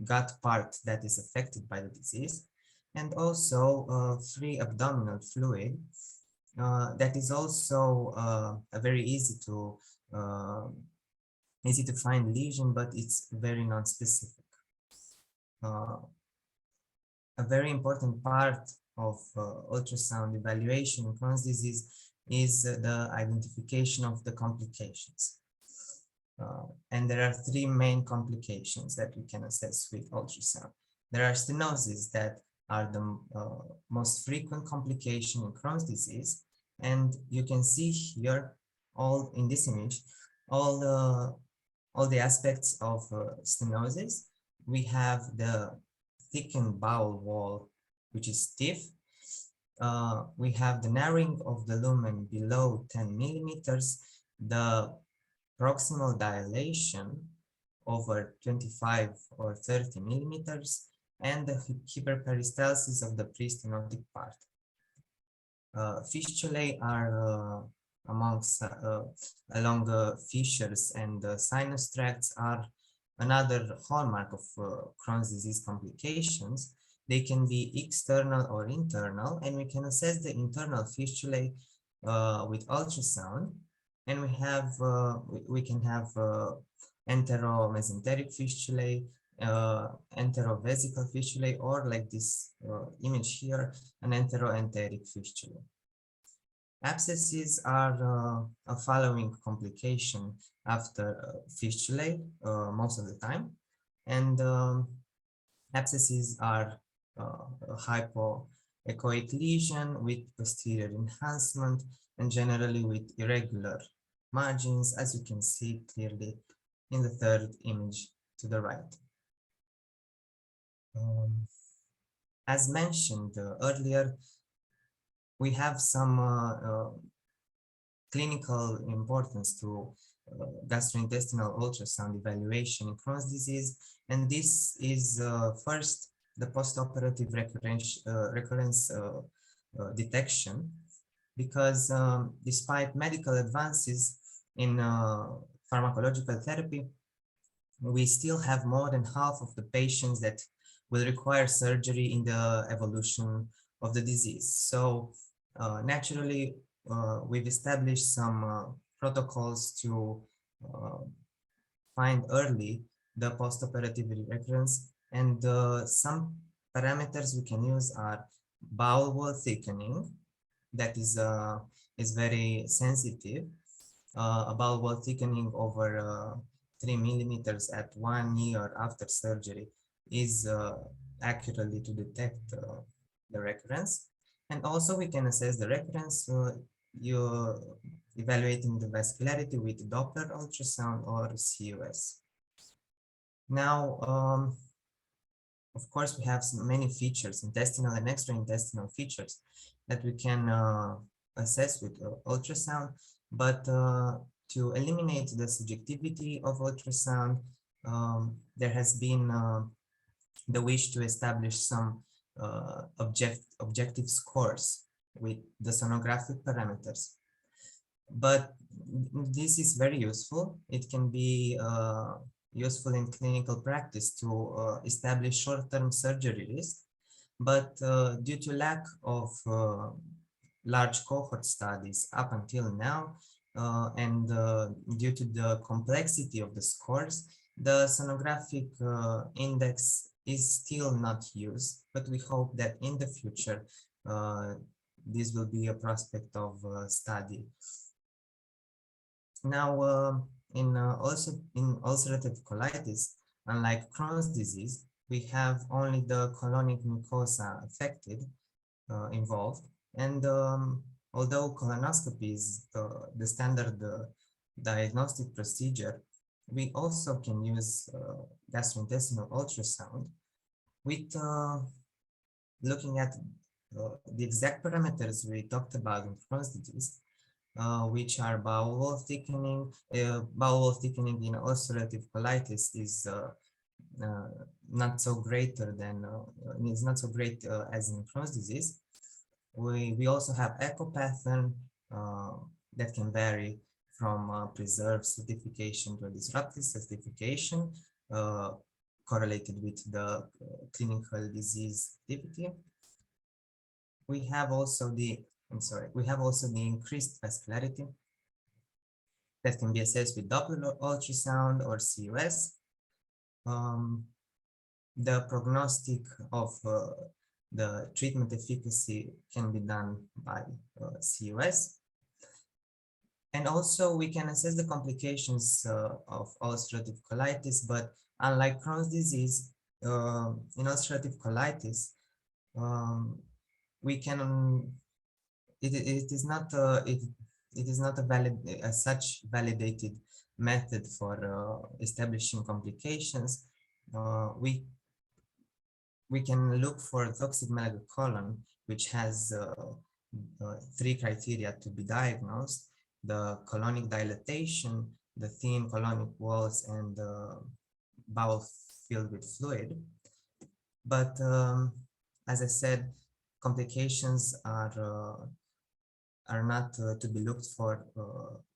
gut part that is affected by the disease, and also free abdominal fluid. That is also a very easy to find lesion, but it's very non-specific. A very important part of ultrasound evaluation in Crohn's disease is the identification of the complications. And there are 3 main complications that we can assess with ultrasound. There are stenosis that are the most frequent complication in Crohn's disease. And you can see here, all in this image, all the aspects of stenosis. We have the thickened bowel wall, which is stiff. We have the narrowing of the lumen below 10 millimeters, the proximal dilation over 25 or 30 millimeters, and the hyperperistalsis of the pre-stenotic part. Fistulae are along fissures, and sinus tracts are another hallmark of Crohn's disease complications. They can be external or internal, and we can assess the internal fistulae with ultrasound. And we can have enteromesenteric fistulae, enterovesical fistulae, or like this image here, an enteroenteric fistula. Abscesses are a following complication after fistulae most of the time, and abscesses are a hypoechoic lesion with posterior enhancement and generally with irregular margins, as you can see clearly in the 3rd image to the right. As mentioned earlier, we have some clinical importance to gastrointestinal ultrasound evaluation in Crohn's disease, and this is first the postoperative recurrence detection, because despite medical advances in pharmacological therapy, we still have more than half of the patients that will require surgery in the evolution of the disease. So naturally, we've established some protocols to find early the postoperative recurrence, and some parameters we can use are bowel wall thickening, that is very sensitive. A bowel wall thickening over 3 millimeters at 1 year after surgery is accurately to detect the recurrence. And also we can assess the recurrence evaluating the vascularity with Doppler ultrasound or CUS. Now, of course, we have many features, intestinal and extraintestinal features that we can assess with ultrasound, but to eliminate the subjectivity of ultrasound, there has been the wish to establish some objective scores with the sonographic parameters. But this is very useful. It can be useful in clinical practice to establish short-term surgery risk, but due to lack of large cohort studies up until now, and due to the complexity of the scores, the sonographic index is still not used, but we hope that in the future this will be a prospect of study. Now, in ulcerative colitis, unlike Crohn's disease, we have only the colonic mucosa affected, involved, and although colonoscopy is the standard diagnostic procedure, we also can use gastrointestinal ultrasound with looking at the exact parameters we talked about in Crohn's disease, which are bowel wall thickening. Bowel wall thickening in ulcerative colitis is not so greater than is not so great as in Crohn's disease. We also have echo pattern that can vary from preserved certification to disrupted certification, correlated with the clinical disease activity. We have also the increased vascularity that can be assessed with Doppler ultrasound or CUS. The prognostic of the treatment efficacy can be done by CUS. And also we can assess the complications of ulcerative colitis, but unlike Crohn's disease, in ulcerative colitis, we can, it is not a such validated method for establishing complications. We can look for toxic megacolon, which has 3 criteria to be diagnosed: the colonic dilatation, the thin colonic walls, and the bowel filled with fluid. But as I said, complications are not to be looked for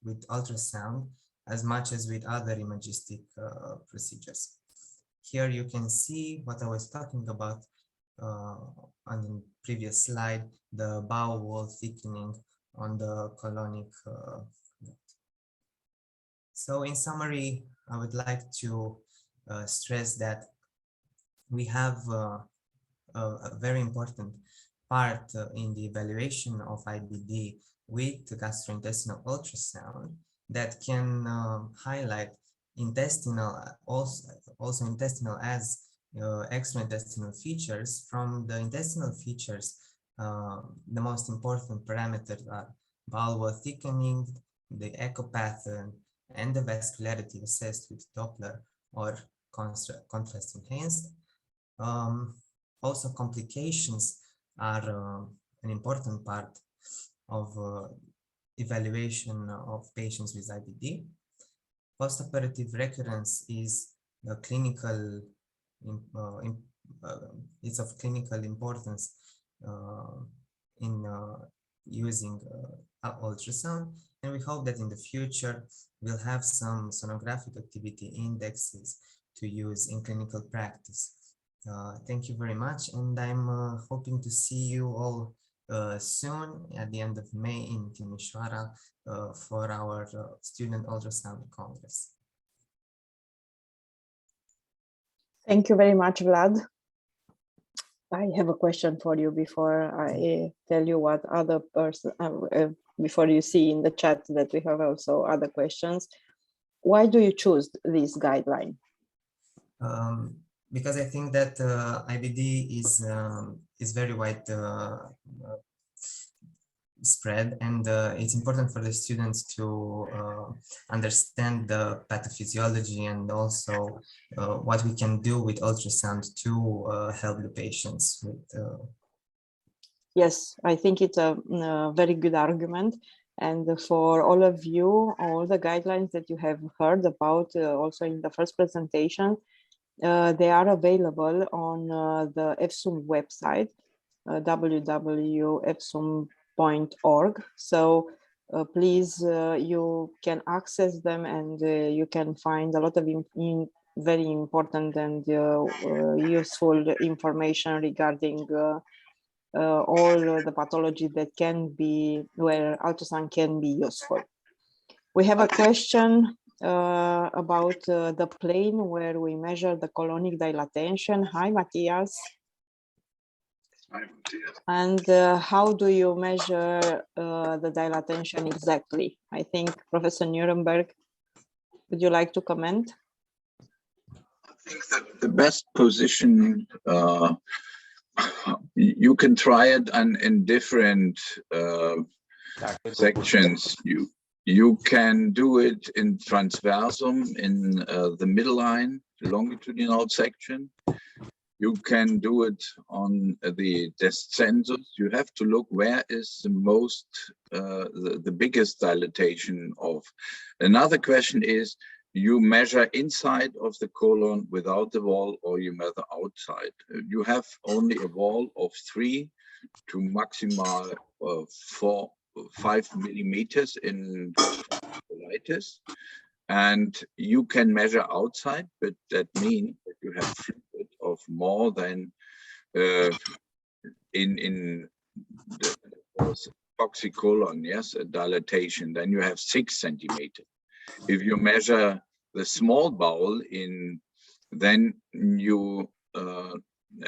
with ultrasound as much as with other imagistic procedures. Here you can see what I was talking about on the previous slide, the bowel wall thickening on the colonic gut. So in summary, I would like to stress that we have a very important part in the evaluation of IBD with the gastrointestinal ultrasound that can highlight intestinal, also intestinal as extraintestinal features. From the intestinal features, the most important parameters are bowel wall thickening, the echo pattern, and the vascularity assessed with Doppler or contrast enhanced. Also, complications are an important part of evaluation of patients with IBD. Postoperative recurrence is the clinical, it's of clinical importance in using ultrasound, and we hope that in the future we'll have some sonographic activity indexes to use in clinical practice. Thank you very much, and I'm hoping to see you all soon at the end of May in Timișoara for our Student Ultrasound Congress. Thank you very much, Vlad. I have a question for you before I tell you what other person, before you see in the chat that we have also other questions. Why do you choose this guideline? Because I think that IBD is very wide spread, and it's important for the students to understand the pathophysiology and also what we can do with ultrasound to help the patients with. Yes, I think it's a very good argument. And for all of you, all the guidelines that you have heard about also in the first presentation, they are available on the EFSUMB website, www.efsumb.org. So please, you can access them, and you can find a lot of very important and useful information regarding all the pathology that can be, where ultrasound can be useful. We have a question about the plane where we measure the colonic dilatation. Hi, Matthias. Hi, Matthias. And how do you measure the dilatation exactly? I think Professor Nuremberg, would you like to comment? I think that the best position, you can try it in different sections. You can do it in transversum, in the midline, longitudinal section. You can do it on the descensus. You have to look where is the most, the biggest dilatation of. Another question is, you measure inside of the colon without the wall, or you measure outside. You have only a wall of 3 to maximal 5 millimeters in colitis, and you can measure outside, but that means that you have fluid of more than in the toxic colon, yes, a dilatation, then you have 6 centimeters. If you measure the small bowel then you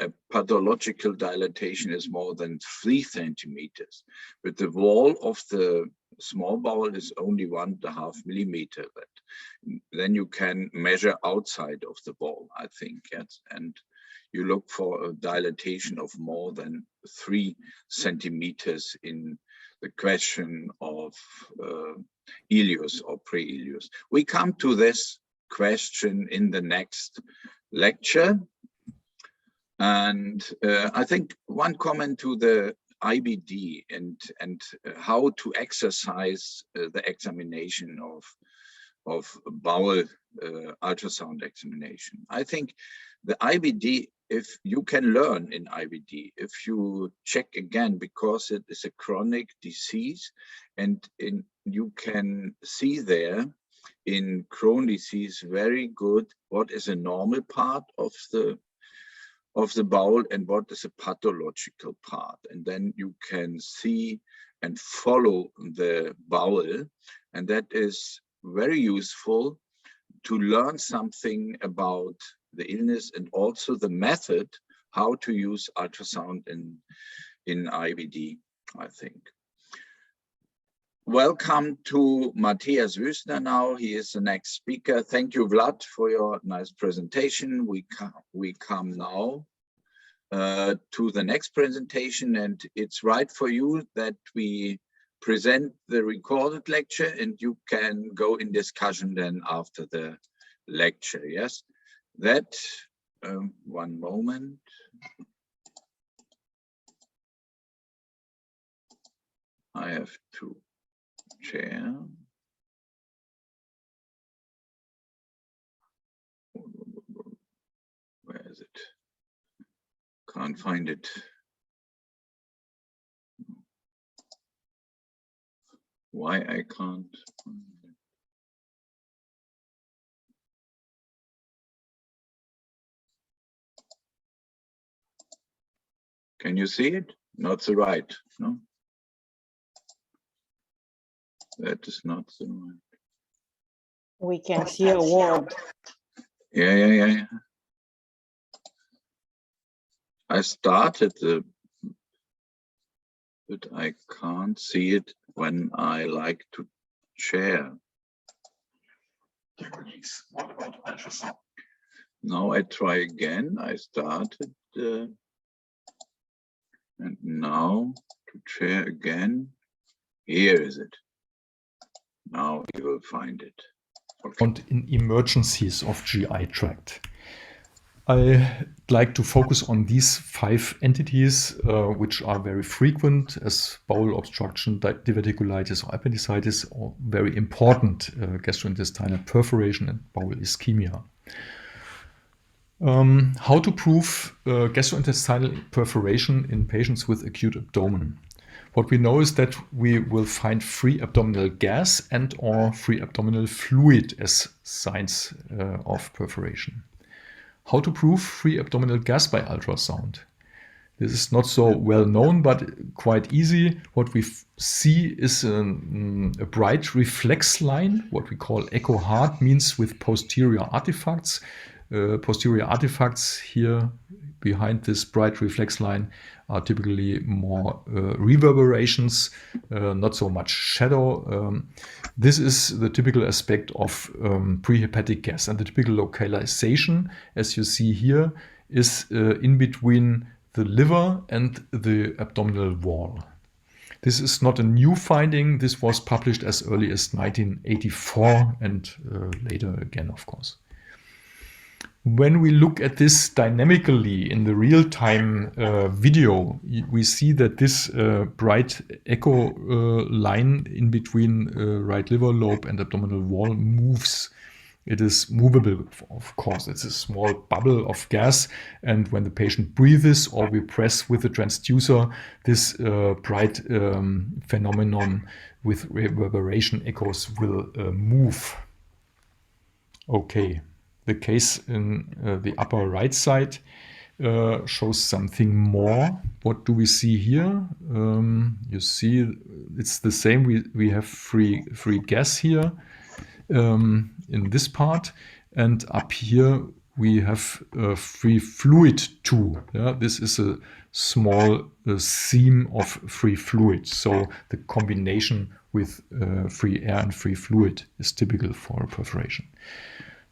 a pathological dilatation is more than 3 centimeters, but the wall of the small bowel is only 1.5 millimeter. Then you can measure outside of the bowel, I think, yes, and you look for a dilatation of more than 3 centimeters in the question of ileus or pre-ileus. We come to this question in the next lecture. And I think one comment to the IBD and how to exercise the examination of bowel ultrasound examination. I think the IBD, if you can learn in IBD, if you check again, because it is a chronic disease, and you can see there in Crohn's disease very good what is a normal part of the bowel and what is a pathological part, and then you can see and follow the bowel, and that is very useful to learn something about the illness and also the method how to use ultrasound in IBD, I think. Welcome to Matthias Wüstner now. He is the next speaker. Thank you, Vlad, for your nice presentation. We come now to the next presentation, and it's right for you that we present the recorded lecture, and you can go in discussion then after the lecture. Yes, that one moment. I have to share. Where is it? Can't find it. Why I can't find it? Can you see it? Not the right, no? That is not the right. We can see a word. Yeah. I started but I can't see it when I like to share. Now I try again. I started and now to share again. Here is it. Now you will find it. Okay. And in emergencies of GI tract. I'd like to focus on these 5 entities, which are very frequent as bowel obstruction, diverticulitis or appendicitis, or very important gastrointestinal perforation and bowel ischemia. How to prove gastrointestinal perforation in patients with acute abdomen? What we know is that we will find free abdominal gas and or free abdominal fluid as signs of perforation. How to prove free abdominal gas by ultrasound? This is not so well known, but quite easy. What we see is a bright reflex line, what we call echo hard, means with posterior artifacts. Posterior artifacts here behind this bright reflex line are typically more reverberations, not so much shadow. This is the typical aspect of prehepatic gas, and the typical localization, as you see here, is in between the liver and the abdominal wall. This is not a new finding. This was published as early as 1984 and later again, of course. When we look at this dynamically in the real-time video, we see that this bright echo line in between right liver lobe and abdominal wall moves. It is movable, of course. It's a small bubble of gas, and when the patient breathes or we press with the transducer, this bright phenomenon with reverberation echoes will move. Okay. The case in the upper right side shows something more. What do we see here? You see it's the same. We have free gas here in this part, and up here we have free fluid too. Yeah? This is a small seam of free fluid. So the combination with free air and free fluid is typical for perforation.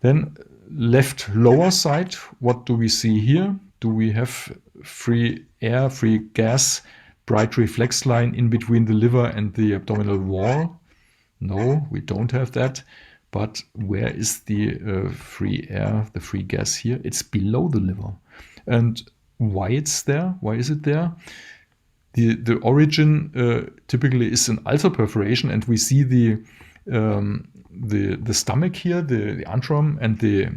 Then left lower side, what do we see here? Do we have free air, free gas, bright reflex line in between the liver and the abdominal wall? No, we don't have that. But where is the free air, the free gas here? It's below the liver. And why it's there? Why is it there? The origin typically is an ulcer perforation, and we see the stomach here, the antrum, and the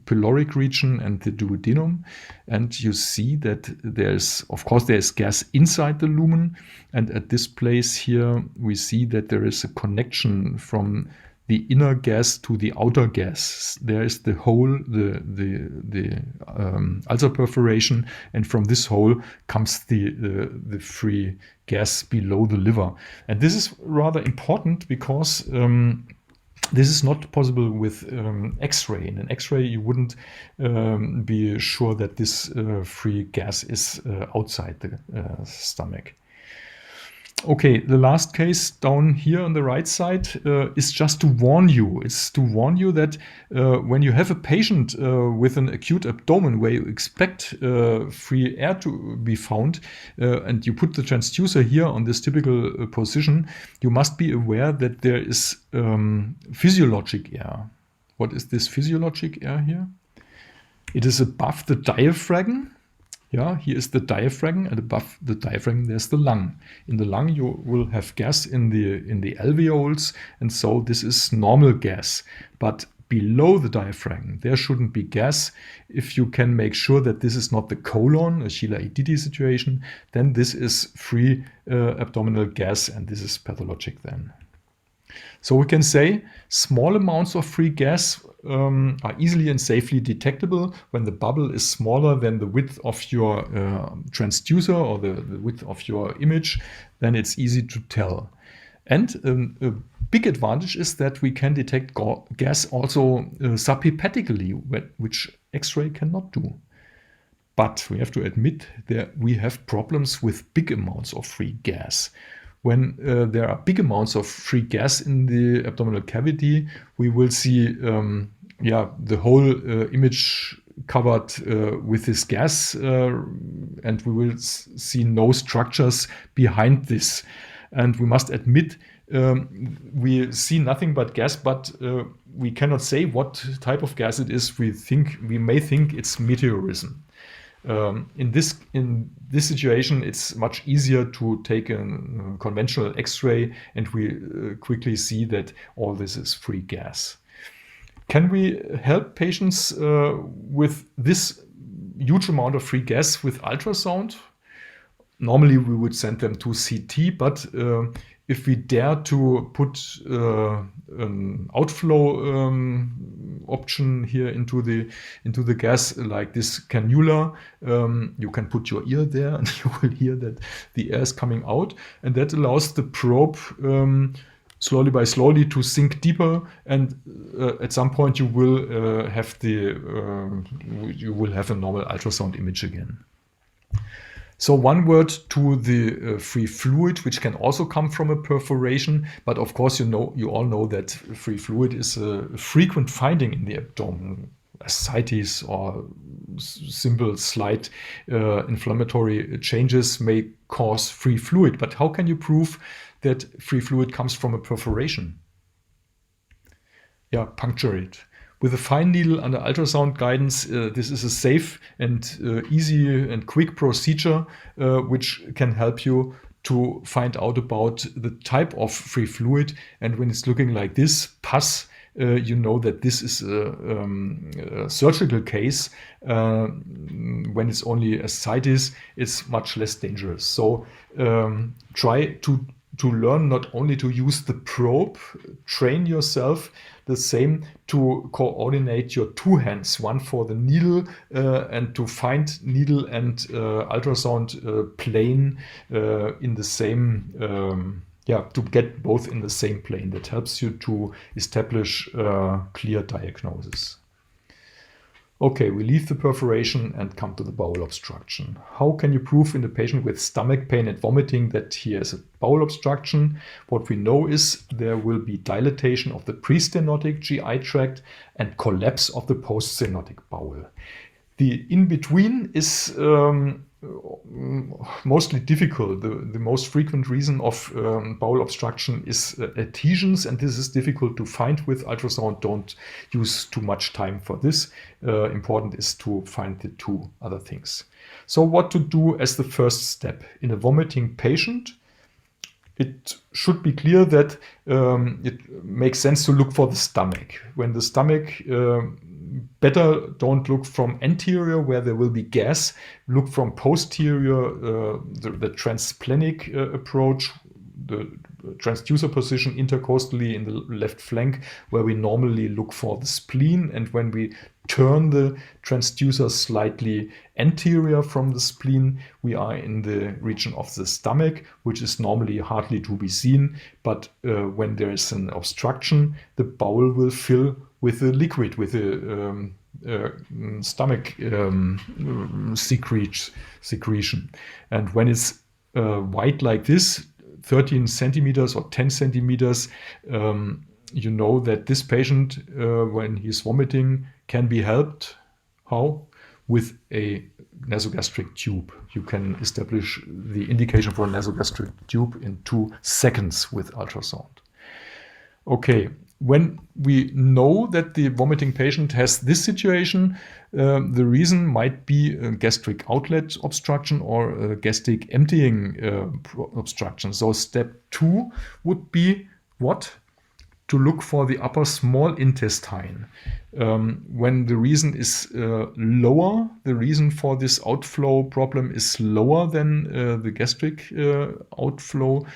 pyloric region and the duodenum, and you see that there's gas inside the lumen, and at this place here we see that there is a connection from the inner gas to the outer gas. There is the hole, the ulcer perforation, and from this hole comes the free gas below the liver. And this is rather important because this is not possible with X-ray. In an X-ray, you wouldn't be sure that this free gas is outside the stomach. Okay, the last case down here on the right side is just to warn you. It's to warn you that when you have a patient with an acute abdomen where you expect free air to be found, and you put the transducer here on this typical position, you must be aware that there is physiologic air. What is this physiologic air here? It is above the diaphragm. Yeah, here is the diaphragm, and above the diaphragm there's the lung. In the lung you will have gas in the alveoles, and so this is normal gas. But below the diaphragm there shouldn't be gas. If you can make sure that this is not the colon, a Chilaiditi situation, then this is free abdominal gas, and this is pathologic then. So we can say small amounts of free gas are easily and safely detectable when the bubble is smaller than the width of your transducer or the width of your image. Then it's easy to tell. And a big advantage is that we can detect gas also subhepatically, which X-ray cannot do. But we have to admit that we have problems with big amounts of free gas. When there are big amounts of free gas in the abdominal cavity, we will see the whole image covered with this gas, and we will see no structures behind this. and we must admit we see nothing but gas, but we cannot say what type of gas it is. We may think it's meteorism. In this situation, it's much easier to take a conventional X-ray, and we quickly see that all this is free gas. Can we help patients with this huge amount of free gas with ultrasound? Normally, we would send them to CT, but if we dare to put an outflow option here into the gas, like this cannula, you can put your ear there and you will hear that the air is coming out, and that allows the probe slowly to sink deeper, and at some point you will have a normal ultrasound image again. So one word to the free fluid, which can also come from a perforation, but of course you all know that free fluid is a frequent finding in the abdomen. Ascites or simple slight inflammatory changes may cause free fluid, but how can you prove that free fluid comes from a perforation? Yeah, puncture it. With a fine needle under ultrasound guidance, this is a safe and easy and quick procedure which can help you to find out about the type of free fluid. And when it's looking like this, pus, you know that this is a surgical case. When it's only ascites, it's much less dangerous. So try to learn not only to use the probe, train yourself the same to coordinate your two hands, one for the needle and to find needle and ultrasound plane in the same, to get both in the same plane. That helps you to establish clear diagnosis. Okay, we leave the perforation and come to the bowel obstruction. How can you prove in the patient with stomach pain and vomiting that he has a bowel obstruction? What we know is there will be dilatation of the pre-stenotic GI tract and collapse of the post-stenotic bowel. The in-between is mostly difficult. The most frequent reason of bowel obstruction is adhesions, and this is difficult to find with ultrasound. Don't use too much time for this. Important is to find the two other things. So what to do as the first step? In a vomiting patient, it should be clear that it makes sense to look for the stomach. When the stomach, better don't look from anterior where there will be gas, look from posterior, the transplenic approach, the transducer position intercostally in the left flank, where we normally look for the spleen. And when we turn the transducer slightly anterior from the spleen, we are in the region of the stomach, which is normally hardly to be seen. But when there is an obstruction, the bowel will fill with the liquid, with the stomach secretion. And when it's white like this, 13 centimeters or 10 centimeters, you know that this patient, when he's vomiting, can be helped. How? With a nasogastric tube. You can establish the indication for a nasogastric tube in 2 seconds with ultrasound. Okay, when we know that the vomiting patient has this situation, the reason might be a gastric outlet obstruction or a gastric emptying obstruction. So step 2 would be what? To look for the upper small intestine. When the reason is lower, the reason for this outflow problem is lower than the gastric outflow,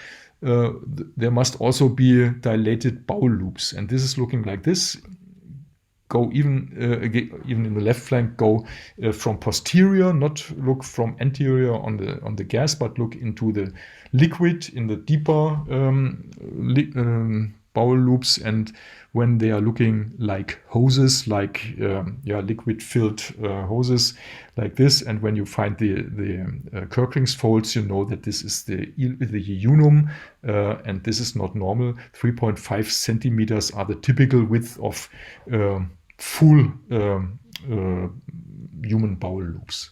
there must also be dilated bowel loops. And this is looking like this. Go even in the left flank, go from posterior, not look from anterior on the gas, but look into the liquid in the deeper bowel loops, and when they are looking like hoses, like liquid-filled hoses like this, and when you find the Kirkling's folds, you know that this is the ileum, and this is not normal. 3.5 centimeters are the typical width of full human bowel loops.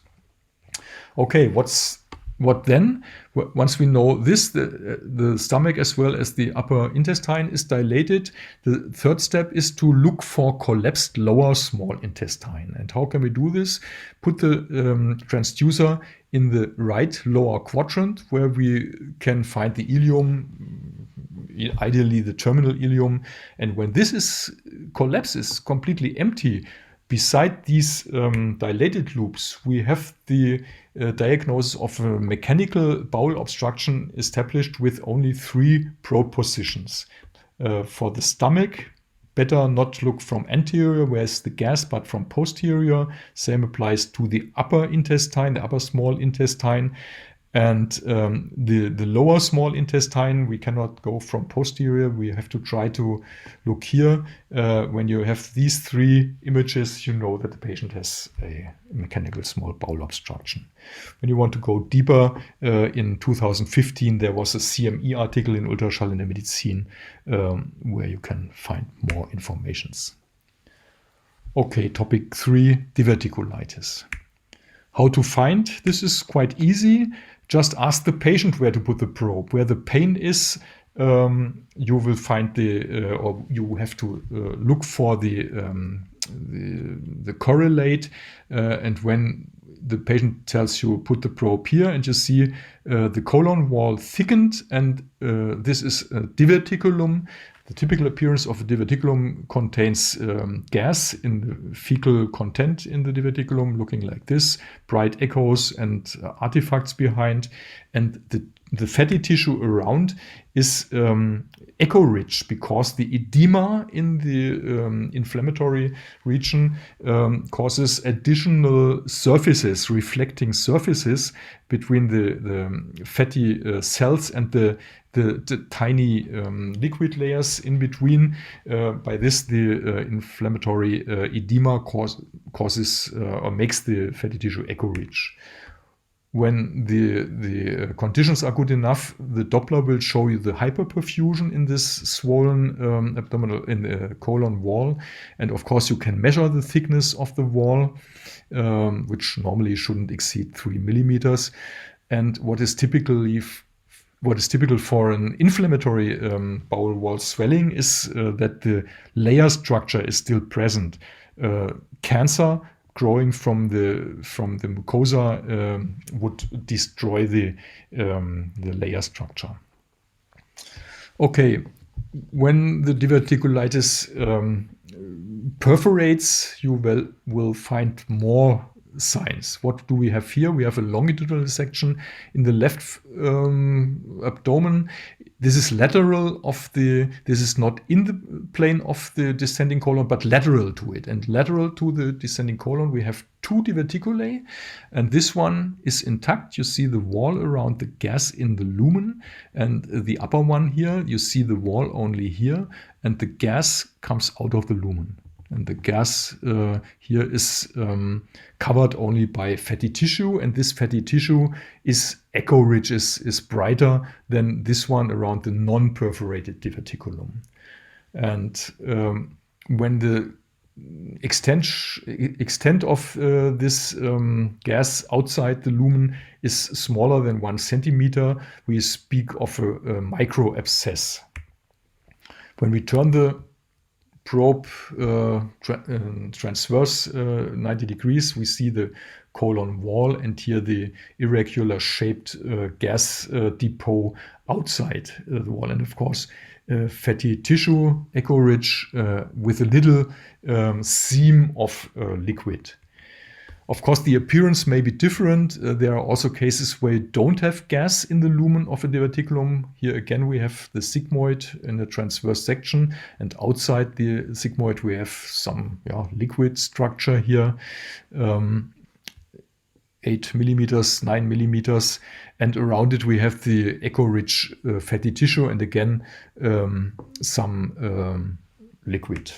Okay, what what then? Once we know this, the stomach as well as the upper intestine is dilated, the third step is to look for collapsed lower small intestine. And how can we do this? Put the transducer in the right lower quadrant where we can find the ileum, ideally the terminal ileum. And when this collapses completely empty, beside these dilated loops, we have the diagnosis of a mechanical bowel obstruction established with only 3 probe positions. For the stomach, better not look from anterior, where's the gas, but from posterior. Same applies to the upper intestine, the upper small intestine. And the lower small intestine, we cannot go from posterior. We have to try to look here. When you have these 3 images, you know that the patient has a mechanical small bowel obstruction. When you want to go deeper, in 2015, there was a CME article in Ultraschall in der Medizin where you can find more informations. Okay, topic 3, diverticulitis. How to find? This is quite easy. Just ask the patient where to put the probe. Where the pain is, you will find or you have to look for the correlate. And when the patient tells you put the probe here, and you see the colon wall thickened, and this is a diverticulum. The typical appearance of a diverticulum contains gas in the fecal content in the diverticulum, looking like this, bright echoes and artifacts behind. And the fatty tissue around is echo-rich because the edema in the inflammatory region causes additional surfaces, reflecting surfaces between the fatty cells and the tiny liquid layers in between. By this, the inflammatory edema causes or makes the fatty tissue echo-rich. When the conditions are good enough, the Doppler will show you the hyperperfusion in this swollen abdominal in the colon wall. And of course, you can measure the thickness of the wall, which normally shouldn't exceed 3 millimeters. And what is typical for an inflammatory bowel wall swelling is that the layer structure is still present. Cancer growing from the mucosa would destroy the layer structure. Okay, when the diverticulitis perforates, you will find more signs. What do we have here? We have a longitudinal section in the left abdomen. This is lateral of this is not in the plane of the descending colon, but lateral to it. And lateral to the descending colon, we have 2 diverticulae, and this one is intact. You see the wall around the gas in the lumen, and the upper one here, you see the wall only here, and the gas comes out of the lumen. And the gas here is covered only by fatty tissue, and this fatty tissue is echo-rich, is brighter than this one around the non-perforated diverticulum. And when the extent of this gas outside the lumen is smaller than 1 centimeter, we speak of a microabscess. When we turn the probe transverse 90 degrees, we see the colon wall, and here the irregular shaped gas depot outside the wall. And of course, fatty tissue, echo-rich, with a little seam of liquid. Of course, the appearance may be different. There are also cases where you don't have gas in the lumen of a diverticulum. Here again, we have the sigmoid in the transverse section, and outside the sigmoid, we have some liquid structure here, 8 millimeters, 9 millimeters, and around it we have the echo-rich fatty tissue, and again some liquid.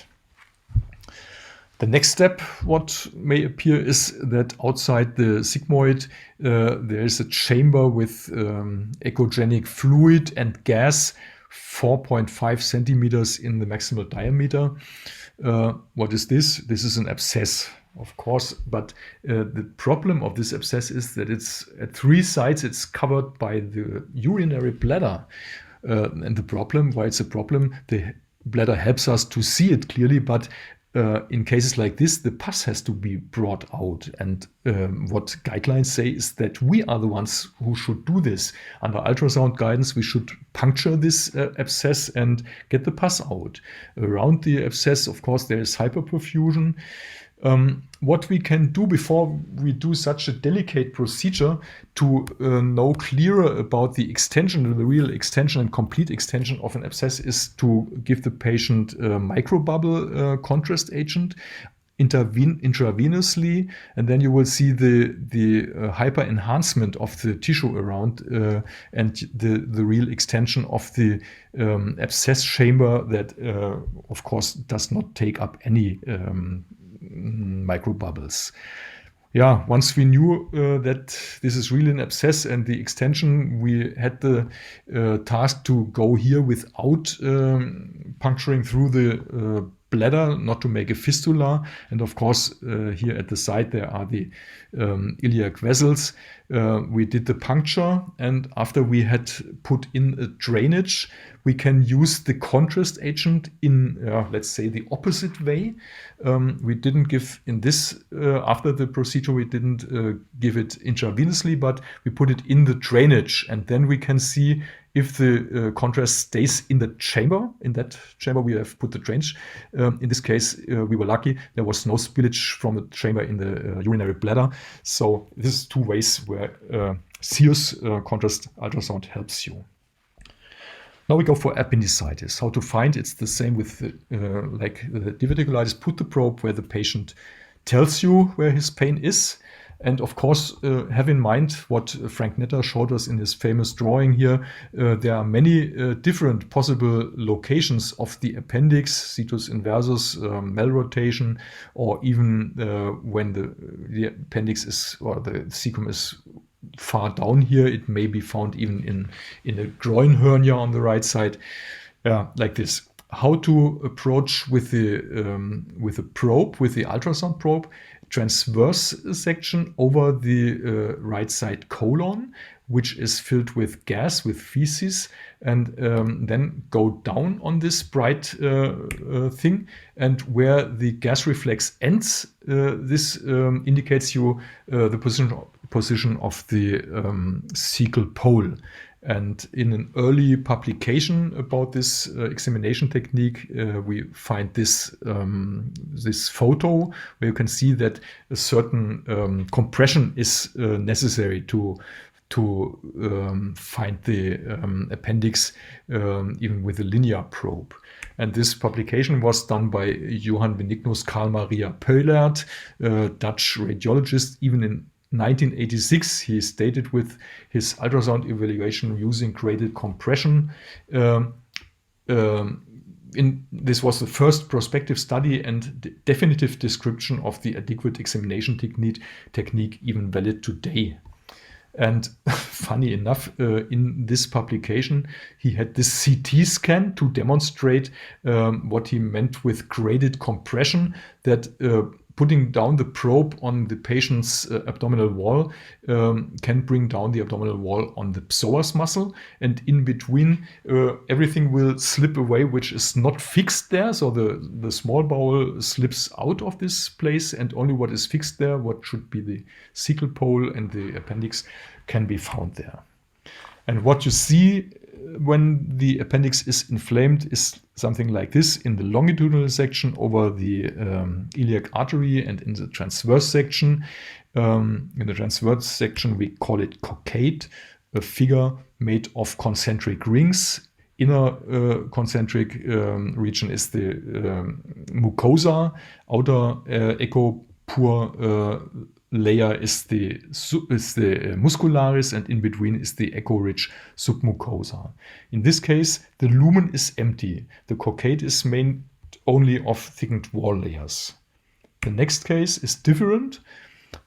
The next step, what may appear, is that outside the sigmoid there is a chamber with echogenic fluid and gas, 4.5 centimeters in the maximal diameter. What is this? This is an abscess. of course, but the problem of this abscess is that it's at 3 sites, it's covered by the urinary bladder. And the problem, why it's a problem, the bladder helps us to see it clearly, but in cases like this, the pus has to be brought out. And what guidelines say is that we are the ones who should do this. Under ultrasound guidance, we should puncture this abscess and get the pus out. Around the abscess, of course, there is hyperperfusion. What we can do before we do such a delicate procedure to know clearer about the extension, the real extension and complete extension of an abscess, is to give the patient microbubble contrast agent intravenously, and then you will see the hyper enhancement of the tissue around and the real extension of the abscess chamber that of course does not take up any microbubbles. Yeah, once we knew that this is really an abscess and the extension, we had the task to go here without puncturing through the bladder, not to make a fistula. And of course, here at the side, there are the iliac vessels. We did the puncture, and after we had put in a drainage, we can use the contrast agent in, let's say, the opposite way. We didn't give in this, after the procedure, we didn't give it intravenously, but we put it in the drainage, and then we can see if the contrast stays in the chamber. In that chamber, we have put the drainage. In this case, we were lucky. There was no spillage from the chamber in the urinary bladder. So this is 2 ways where GIUS contrast ultrasound helps you. Now we go for appendicitis. How to find? It's the same with like the diverticulitis. Put the probe where the patient tells you where his pain is. And of course, have in mind what Frank Netter showed us in his famous drawing here. There are many different possible locations of the appendix, situs inversus, malrotation, or even when the appendix is, or the cecum is far down here, it may be found even in a groin hernia on the right side, like this. How to approach with the probe, with the ultrasound probe? Transverse section over the right side colon, which is filled with gas, with feces, and then go down on this bright thing. And where the gas reflex ends, this indicates you the position of the cecal pole. And in an early publication about this examination technique, we find this photo where you can see that a certain compression is necessary to find the appendix even with a linear probe. And this publication was done by Johann Benignus Karl Maria Peulert, Dutch radiologist. Even in 1986, he stated with his ultrasound evaluation using graded compression. This was the first prospective study and definitive description of the adequate examination technique even valid today. And funny enough, in this publication, he had this CT scan to demonstrate what he meant with graded compression, that putting down the probe on the patient's abdominal wall can bring down the abdominal wall on the psoas muscle, and in between everything will slip away which is not fixed there. So the small bowel slips out of this place, and only what is fixed there, what should be the cecal pole and the appendix, can be found there. And what you see when the appendix is inflamed is something like this in the longitudinal section over the iliac artery, and in the transverse section. In the transverse section, we call it coccate, a figure made of concentric rings. Inner concentric region is the mucosa, outer echo-pore layer is the muscularis, and in between is the echo-rich submucosa. In this case, the lumen is empty. The coccate is made only of thickened wall layers. The next case is different.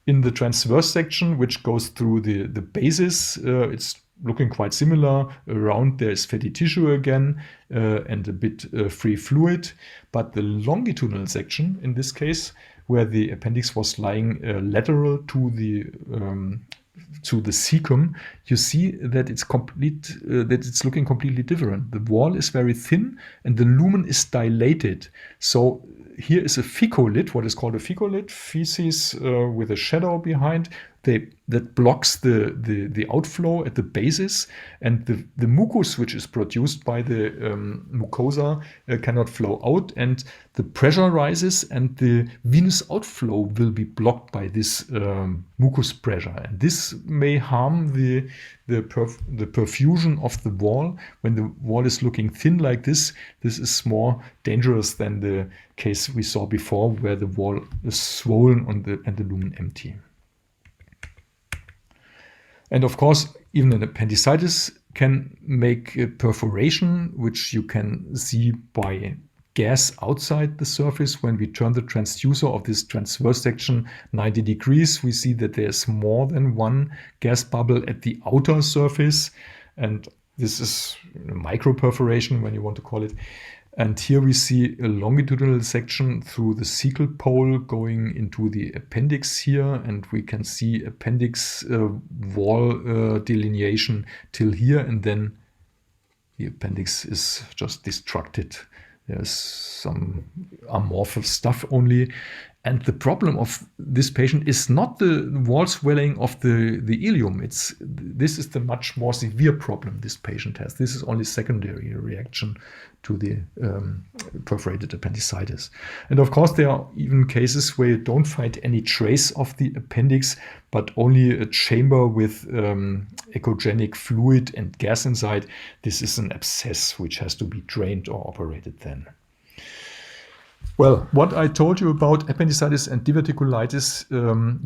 In the transverse section, which goes through the basis, it's looking quite similar. Around there is fatty tissue again and a bit free fluid. But the longitudinal section, in this case, where the appendix was lying lateral to the cecum, you see that it's looking completely different. The wall is very thin and the lumen is dilated. So here is a fecolid, what is called a fecolid, feces with a shadow behind. That blocks the outflow at the basis, and the mucus which is produced by the mucosa cannot flow out, and the pressure rises, and the venous outflow will be blocked by this mucus pressure, and this may harm the perfusion of the wall. When the wall is looking thin like this is more dangerous than the case we saw before, where the wall is swollen and the lumen empty. And of course, even an appendicitis can make a perforation, which you can see by gas outside the surface. When we turn the transducer of this transverse section 90 degrees, we see that there's more than one gas bubble at the outer surface. And this is a microperforation, when you want to call it. And here we see a longitudinal section through the cecal pole going into the appendix here, and we can see appendix wall delineation till here, and then the appendix is just destructed. There's some amorphous stuff only. And the problem of this patient is not the wall swelling of the ileum. This is the much more severe problem this patient has. This is only secondary reaction to the perforated appendicitis. And of course, there are even cases where you don't find any trace of the appendix, but only a chamber with echogenic fluid and gas inside. This is an abscess which has to be drained or operated then. Well, what I told you about appendicitis and diverticulitis,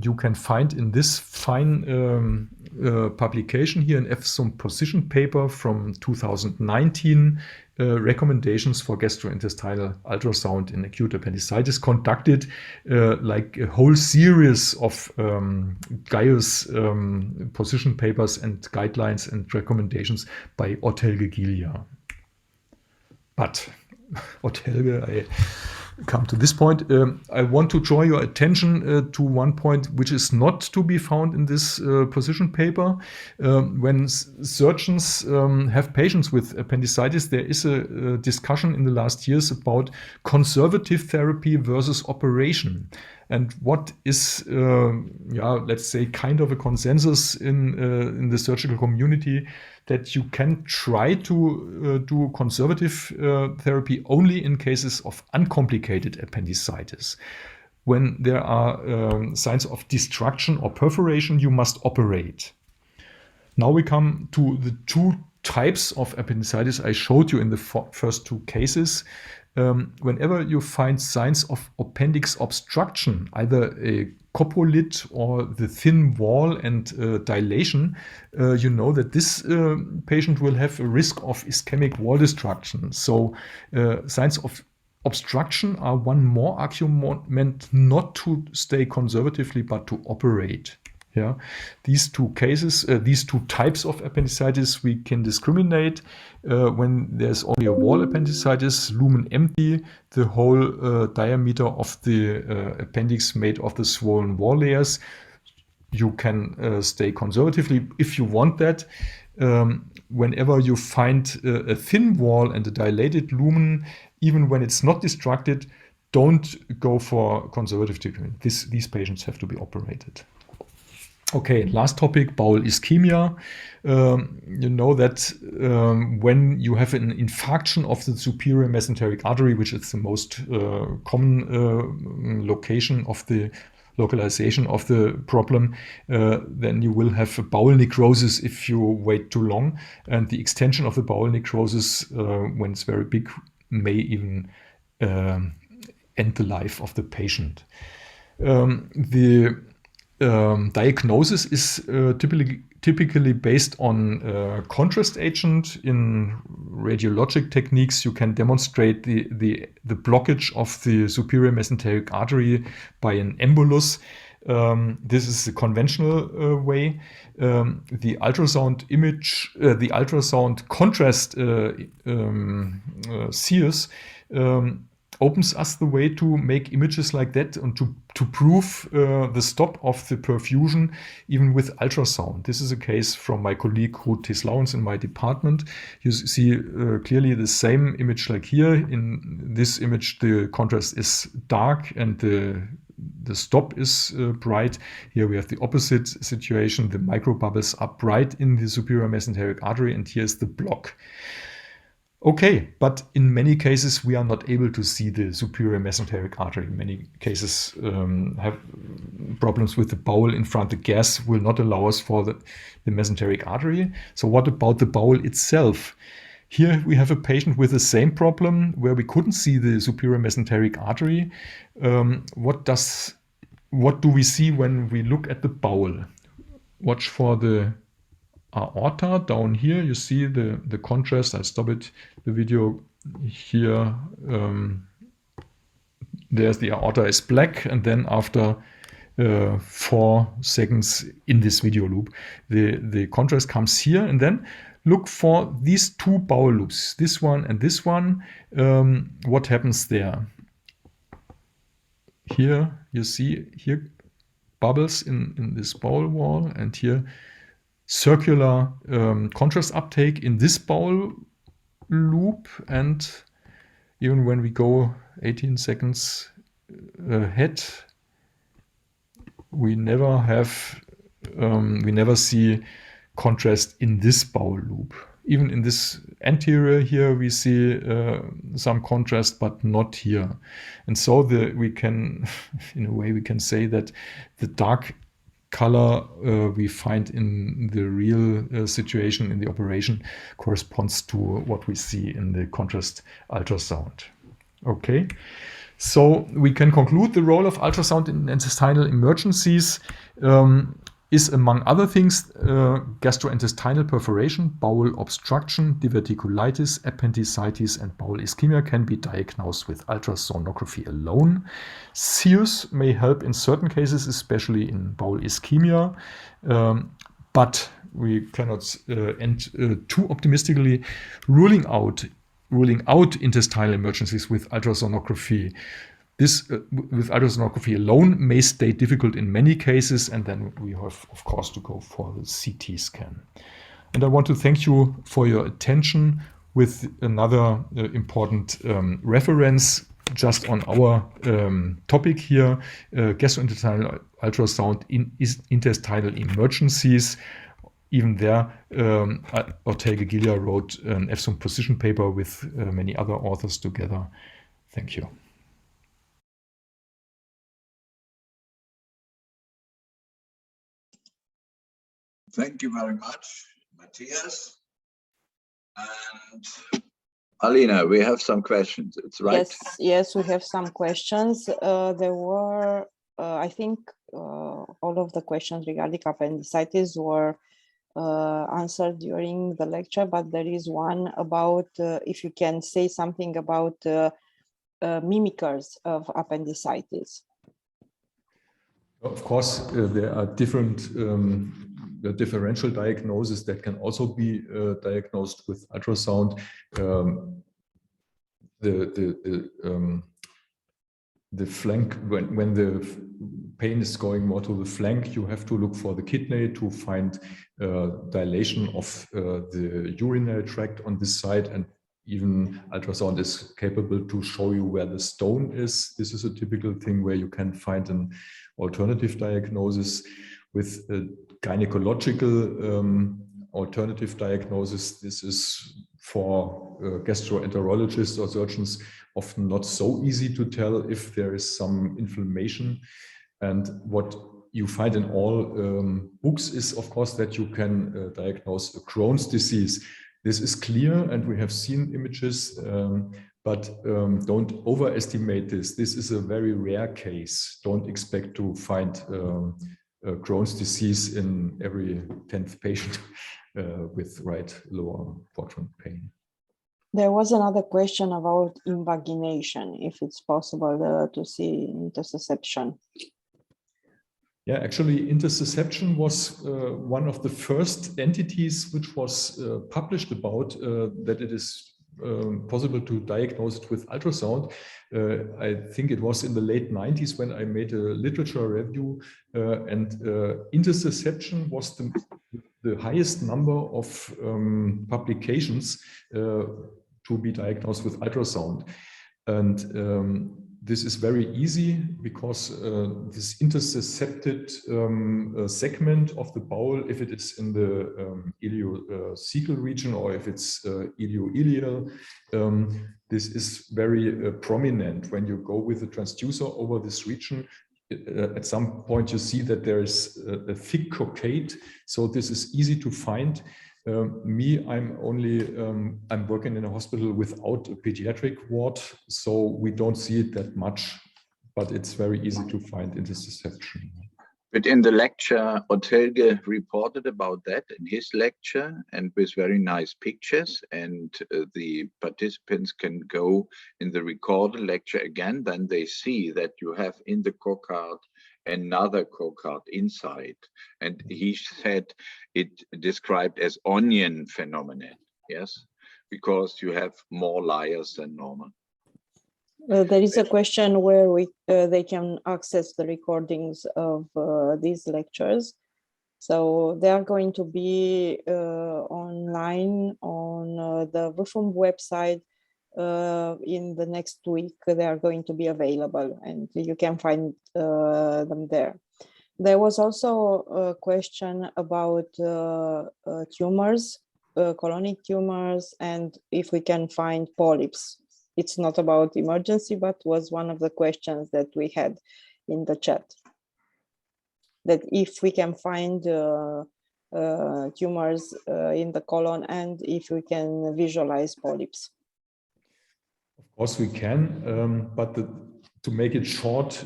you can find in this fine publication here, an EFSUMB position paper from 2019, recommendations for gastrointestinal ultrasound in acute appendicitis, conducted like a whole series of GIUS position papers and guidelines and recommendations by Otelge Gilia. But Otelge, I come to this point. I want to draw your attention to one point which is not to be found in this position paper. When surgeons have patients with appendicitis, there is a discussion in the last years about conservative therapy versus operation. And what is, let's say, kind of a consensus in the surgical community, that you can try to do conservative therapy only in cases of uncomplicated appendicitis. When there are signs of destruction or perforation, you must operate. Now we come to the two types of appendicitis I showed you in the first two cases. Whenever you find signs of appendix obstruction, either a coprolith or the thin wall and dilation, you know that this patient will have a risk of ischemic wall destruction. So signs of obstruction are one more argument not to stay conservatively, but to operate. Yeah, these two cases, these two types of appendicitis, we can discriminate when there's only a wall appendicitis, lumen empty, the whole diameter of the appendix made of the swollen wall layers. You can stay conservatively if you want that. Whenever you find a thin wall and a dilated lumen, even when it's not destructed, don't go for conservative treatment. These patients have to be operated. Okay, last topic, bowel ischemia. You know that when you have an infarction of the superior mesenteric artery, which is the most common location of the localization of the problem, then you will have a bowel necrosis if you wait too long. And the extension of the bowel necrosis, when it's very big, may even end the life of the patient. The diagnosis is typically based on contrast agent. In radiologic techniques, you can demonstrate the blockage of the superior mesenteric artery by an embolus. This is the conventional way. The ultrasound image, the ultrasound contrast sears opens us the way to make images like that and to prove the stop of the perfusion even with ultrasound. This is a case from my colleague Ruth Teslaunz in my department. You see clearly the same image like here. In this image, the contrast is dark and the stop is bright. Here we have the opposite situation. The microbubbles are bright in the superior mesenteric artery, and here's the block. Okay, but in many cases we are not able to see the superior mesenteric artery. In many cases have problems with the bowel in front. The gas will not allow us for the mesenteric artery. So what about the bowel itself? Here we have a patient with the same problem where we couldn't see the superior mesenteric artery. What do we see when we look at the bowel? Watch for the aorta down here. You see the contrast. I stop it, the video here. There's the aorta is black, and then after 4 seconds in this video loop, the contrast comes here, and then look for these 2 bowel loops, this one and this one. What happens there? Here you see here bubbles in this bowel wall, and here circular contrast uptake in this bowel loop. And even when we go 18 seconds ahead, we never see contrast in this bowel loop. Even in this anterior here, we see some contrast, but not here. And so we can, in a way, we can say that the dark color we find in the real situation in the operation corresponds to what we see in the contrast ultrasound. Okay, so we can conclude the role of ultrasound in intestinal emergencies is, among other things, gastrointestinal perforation, bowel obstruction, diverticulitis, appendicitis, and bowel ischemia can be diagnosed with ultrasonography alone. GIUS may help in certain cases, especially in bowel ischemia, but we cannot end too optimistically ruling out intestinal emergencies with ultrasonography. This, with ultrasonography alone, may stay difficult in many cases, and then we have, of course, to go for the CT scan. And I want to thank you for your attention with another important reference just on our topic here, gastrointestinal ultrasound in intestinal emergencies. Even there, Ortega-Gilia wrote an EFSUMB position paper with many other authors together. Thank you. Thank you very much, Matthias. And Alina, we have some questions. It's right. Yes, we have some questions. There were, I think, all of the questions regarding appendicitis were answered during the lecture, but there is one about if you can say something about mimickers of appendicitis. Of course, there are different differential diagnoses that can also be diagnosed with ultrasound. The flank, when the pain is going more to the flank, you have to look for the kidney to find dilation of the urinary tract on this side, and even ultrasound is capable to show you where the stone is. This is a typical thing where you can find an alternative diagnosis. With a gynecological alternative diagnosis, this is for gastroenterologists or surgeons often not so easy to tell if there is some inflammation. And what you find in all books is, of course, that you can diagnose a Crohn's disease. This is clear, and we have seen images, but don't overestimate this. This is a very rare case. Don't expect to find Crohn's disease in every 10th patient with right lower quadrant pain. There was another question about invagination, if it's possible to see intussusception. Yeah, actually, intussusception was one of the first entities which was published about that it is possible to diagnose it with ultrasound. I think it was in the late 90s when I made a literature review, and interception was the highest number of publications to be diagnosed with ultrasound. And this is very easy because this intercepted segment of the bowel, if it is in the ileocecal region or if it's ileoileal, this is very prominent. When you go with a transducer over this region, at some point you see that there is a thick coccate, so this is easy to find. I'm working in a hospital without a pediatric ward, so we don't see it that much, but it's very easy to find interception. But in the lecture, Otelge reported about that in his lecture, and with very nice pictures, and the participants can go in the recorded lecture again, then they see that you have in the coccard another coccard inside, and he said it described as onion phenomenon, yes, because you have more layers than normal. There is a question where they can access the recordings of these lectures. So they are going to be online on the WFUMB website. In the next week, they are going to be available, and you can find them there. There was also a question about tumors, colonic tumors, and if we can find polyps. It's not about emergency, but was one of the questions that we had in the chat. That if we can find tumors in the colon and if we can visualize polyps. Of course we can, but to make it short,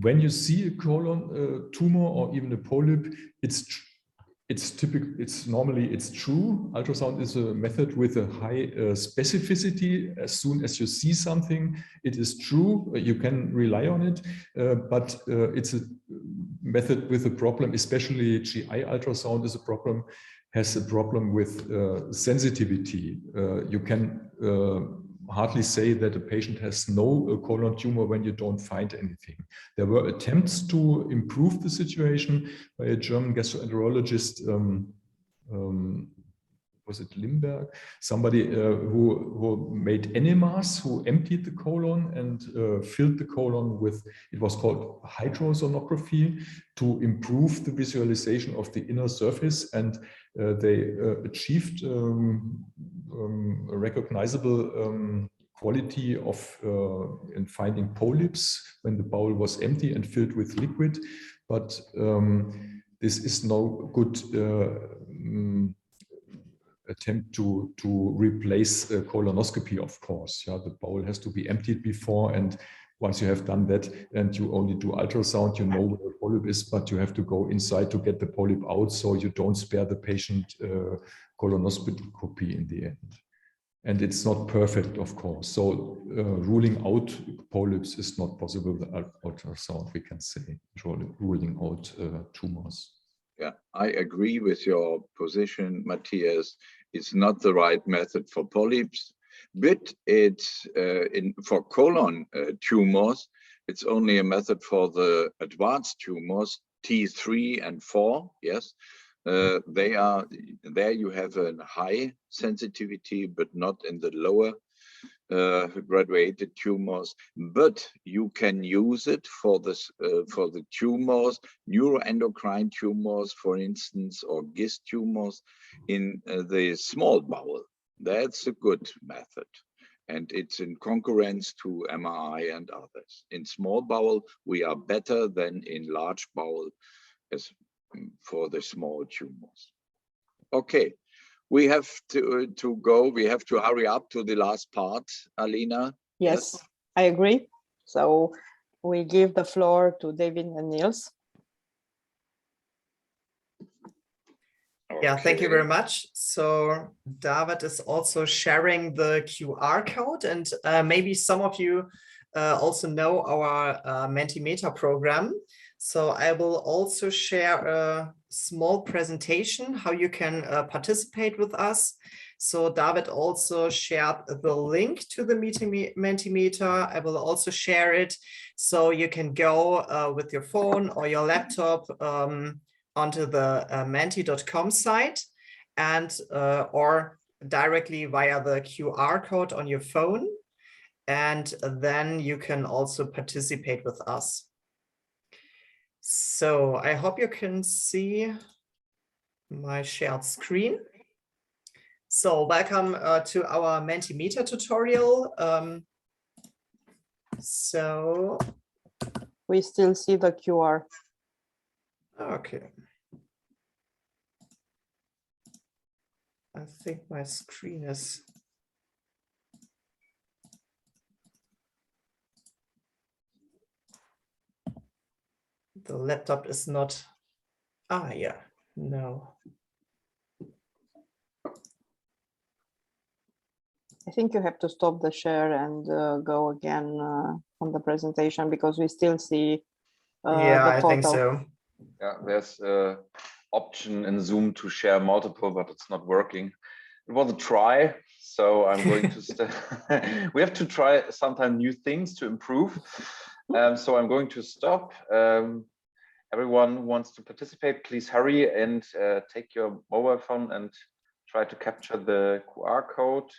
when you see a colon tumor or even a polyp, it's true. Ultrasound is a method with a high specificity. As soon as you see something, it is true. You can rely on it, but it's a method with a problem. Especially GI ultrasound has a problem with sensitivity. You can hardly say that a patient has no colon tumor when you don't find anything. There were attempts to improve the situation by a German gastroenterologist, was it Limberg? Somebody who made enemas, who emptied the colon and filled the colon with, it was called hydrosonography, to improve the visualization of the inner surface, and they achieved a recognizable quality of in finding polyps when the bowel was empty and filled with liquid, but this is no good attempt to replace colonoscopy, of course. Yeah, the bowel has to be emptied before, and once you have done that and you only do ultrasound, you know where the polyp is, but you have to go inside to get the polyp out, so you don't spare the patient colonoscopy in the end. And it's not perfect, of course. So ruling out polyps is not possible with ultrasound, we can say, ruling out tumors. Yeah, I agree with your position, Matthias. It's not the right method for polyps, but it's for colon tumors, it's only a method for the advanced tumors, T3 and 4, yes. They are, there you have a high sensitivity, but not in the lower graduated tumors, but you can use it for this for the tumors, neuroendocrine tumors, for instance, or GIUS tumors in the small bowel. That's a good method, and it's in concurrence to MRI and others. In small bowel, we are better than in large bowel as for the small tumors. Okay. We have to go. We have to hurry up to the last part, Alina. Yes, I agree. So we give the floor to David and Niels. Okay. Yeah, thank you very much. So David is also sharing the QR code, and maybe some of you also know our Mentimeter program. So I will also share a small presentation how you can participate with us. So David also shared the link to the Mentimeter. I will also share it, so you can go with your phone or your laptop onto the menti.com site, and or directly via the QR code on your phone. And then you can also participate with us. So I hope you can see my shared screen. So welcome to our Mentimeter tutorial. So We still see the QR. okay. I think my screen is. The laptop is not. Ah, yeah, no. I think you have to stop the share and go again on the presentation, because we still see Yeah, the I total. think so. Yeah, there's an option in Zoom to share multiple, but it's not working. It was a try, so I'm going to we have to try sometimes new things to improve. So I'm going to stop. Everyone who wants to participate, please hurry and take your mobile phone and try to capture the QR code.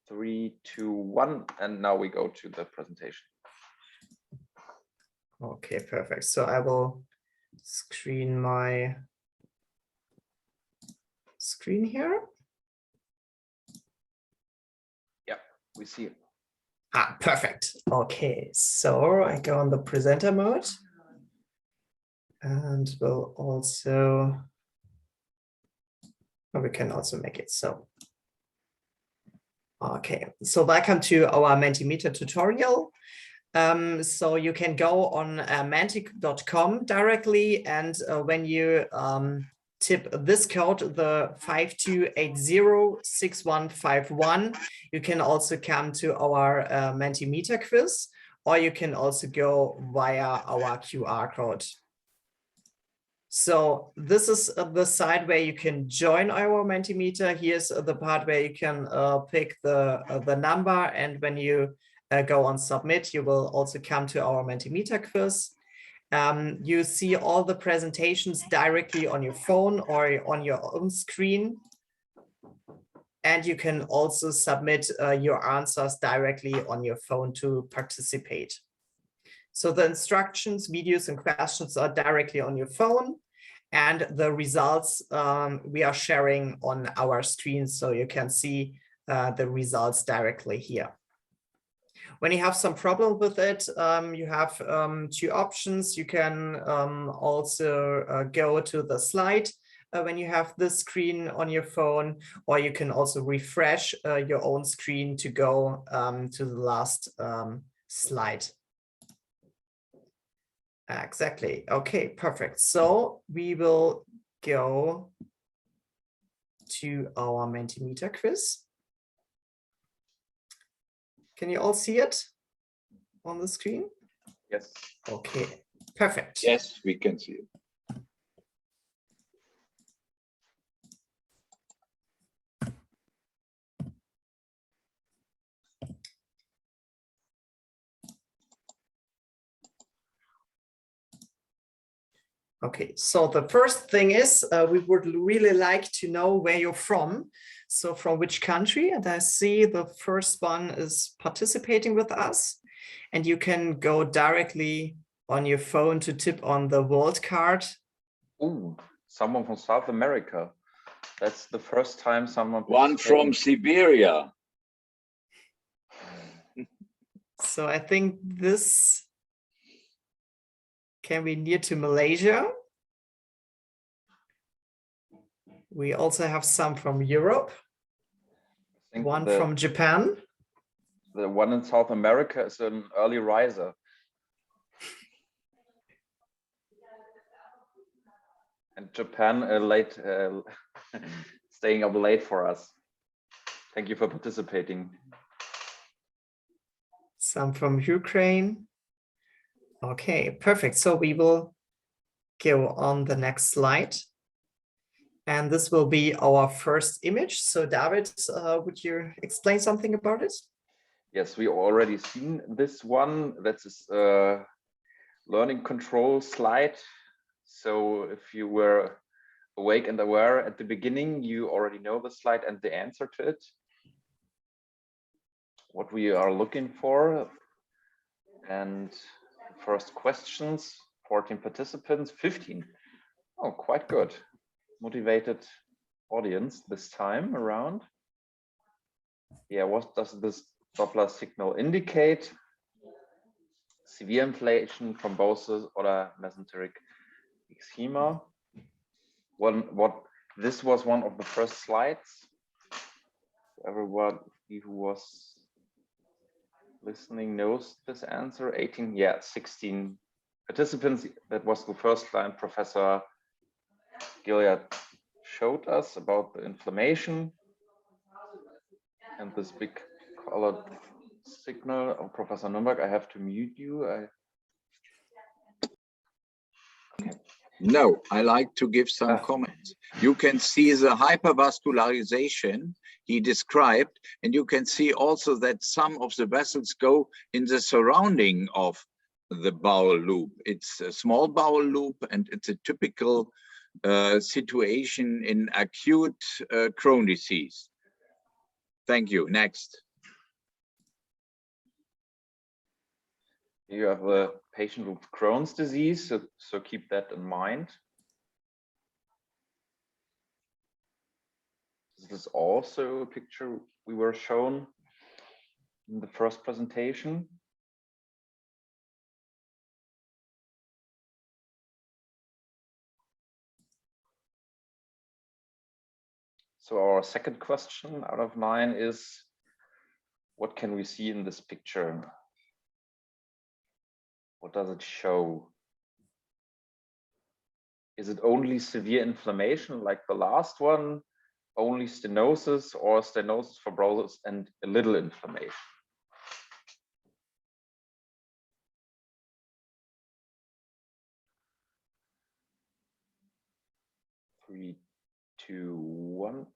3, 2, 1, and now we go to the presentation. Okay, perfect. So I will screen my screen here. Yeah, we see it. Ah, perfect. Okay, so I go on the presenter mode, and we'll also, or we can also make it so. Okay, so welcome to our Mentimeter tutorial. So you can go on mantic.com directly, and when you tip this code, the 52806151, you can also come to our Mentimeter quiz, or you can also go via our QR code. So this is the site where you can join our Mentimeter. Here's the part where you can pick the number, and when you go on submit, you will also come to our Mentimeter quiz. You see all the presentations directly on your phone or on your own screen. And you can also submit your answers directly on your phone to participate. So the instructions, videos, and questions are directly on your phone, and the results we are sharing on our screen, so you can see the results directly here. When you have some problem with it, you have 2 options. You can also go to the slide when you have this screen on your phone, or you can also refresh your own screen to go to the last slide. Exactly. Okay, perfect. So we will go to our Mentimeter quiz. Can you all see it on the screen? Yes. Okay, perfect. Yes, we can see it. Okay, so the first thing is we would really like to know where you're from. So from which country? And I see the first one is participating with us. And you can go directly on your phone to tip on the world card. Ooh, someone from South America. That's the first time someone. One from Siberia. So I think this can be near to Malaysia. We also have some from Europe. One from Japan. The one in South America is an early riser. And Japan late, staying up late for us. Thank you for participating. Some from Ukraine. Okay, perfect. So we will go on the next slide. And this will be our first image. So David, would you explain something about it? Yes, we already seen this one. That's learning control slide. So if you were awake and aware at the beginning, you already know the slide and the answer to it. What we are looking for. And first questions, 14 participants, 15. Oh, quite good. Motivated audience this time around. Yeah, what does this Doppler signal indicate? Severe inflammation, thrombosis, or mesenteric eczema. This was one of the first slides. Everyone who was listening knows this answer. 18, yeah, 16 participants. That was the first line Professor Gilead showed us about the inflammation and this big colored signal of Professor Nürnberg. I have to mute you. No, I like to give some comments. You can see the hypervascularization he described, and you can see also that some of the vessels go in the surrounding of the bowel loop. It's a small bowel loop, and it's a typical situation in acute Crohn's disease. Thank you. Next. You have a patient with Crohn's disease, so keep that in mind. This is also a picture we were shown in the first presentation. So our second question out of 9 is, what can we see in this picture? What does it show? Is it only severe inflammation like the last one, only stenosis, or stenosis, fibrosis, and a little inflammation? 3, 2, 1.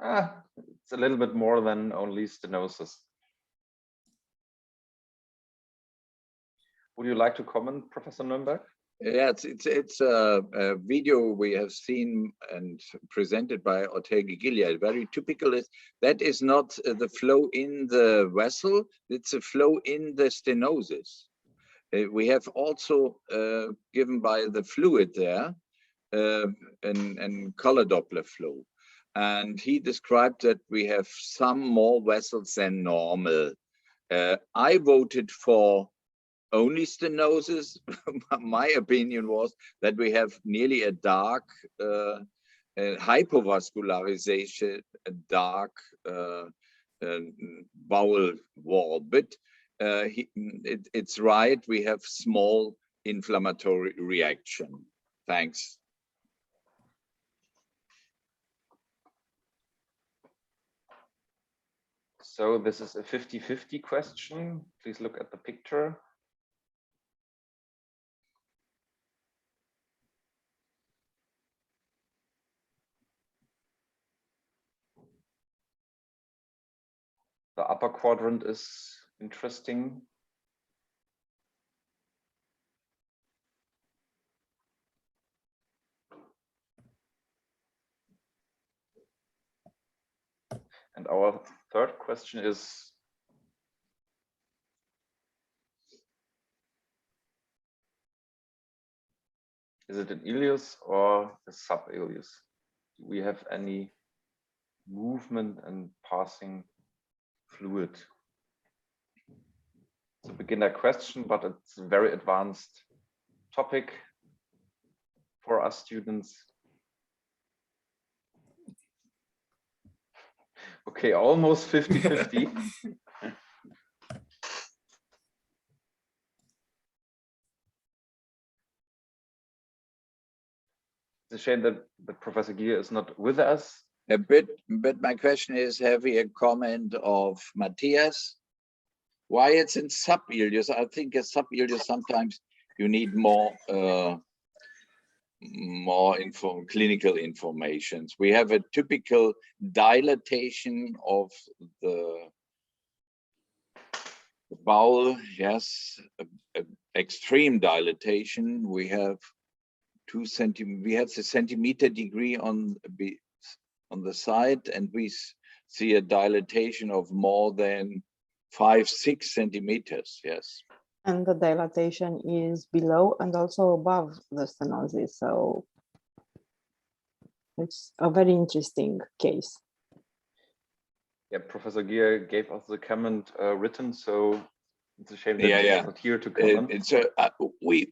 It's a little bit more than only stenosis. Would you like to comment, Professor Nürnberg? Yeah, it's a video we have seen and presented by Ortega-Gilead. Very typical is that is not the flow in the vessel, it's a flow in the stenosis. We have also given by the fluid there and color Doppler flow. And he described that we have some more vessels than normal. I voted for only stenosis. My opinion was that we have nearly a dark hypovascularization, a dark bowel wall. But it's right, we have small inflammatory reaction. Thanks. So this is a 50-50 question. Please look at the picture. The upper quadrant is interesting. And our third question is, is it an ileus or a sub-ileus? Do we have any movement and passing fluid? It's a beginner question, but it's a very advanced topic for us students. Okay, almost 50-50. It's a shame that Professor Gier is not with us. But my question is, have we a comment of Matthias? Why it's in sub-ileus? I think a sub-ileus sometimes you need more more clinical informations. We have a typical dilatation of the bowel, yes, extreme dilatation. We have 2 centimeters. We have the centimeter degree on the side, and we see a dilatation of more than 5-6 centimeters. Yes. And the dilatation is below and also above the stenosis. So it's a very interesting case. Yeah, Professor Gier gave us the comment written, so it's a shame that he's not here to comment.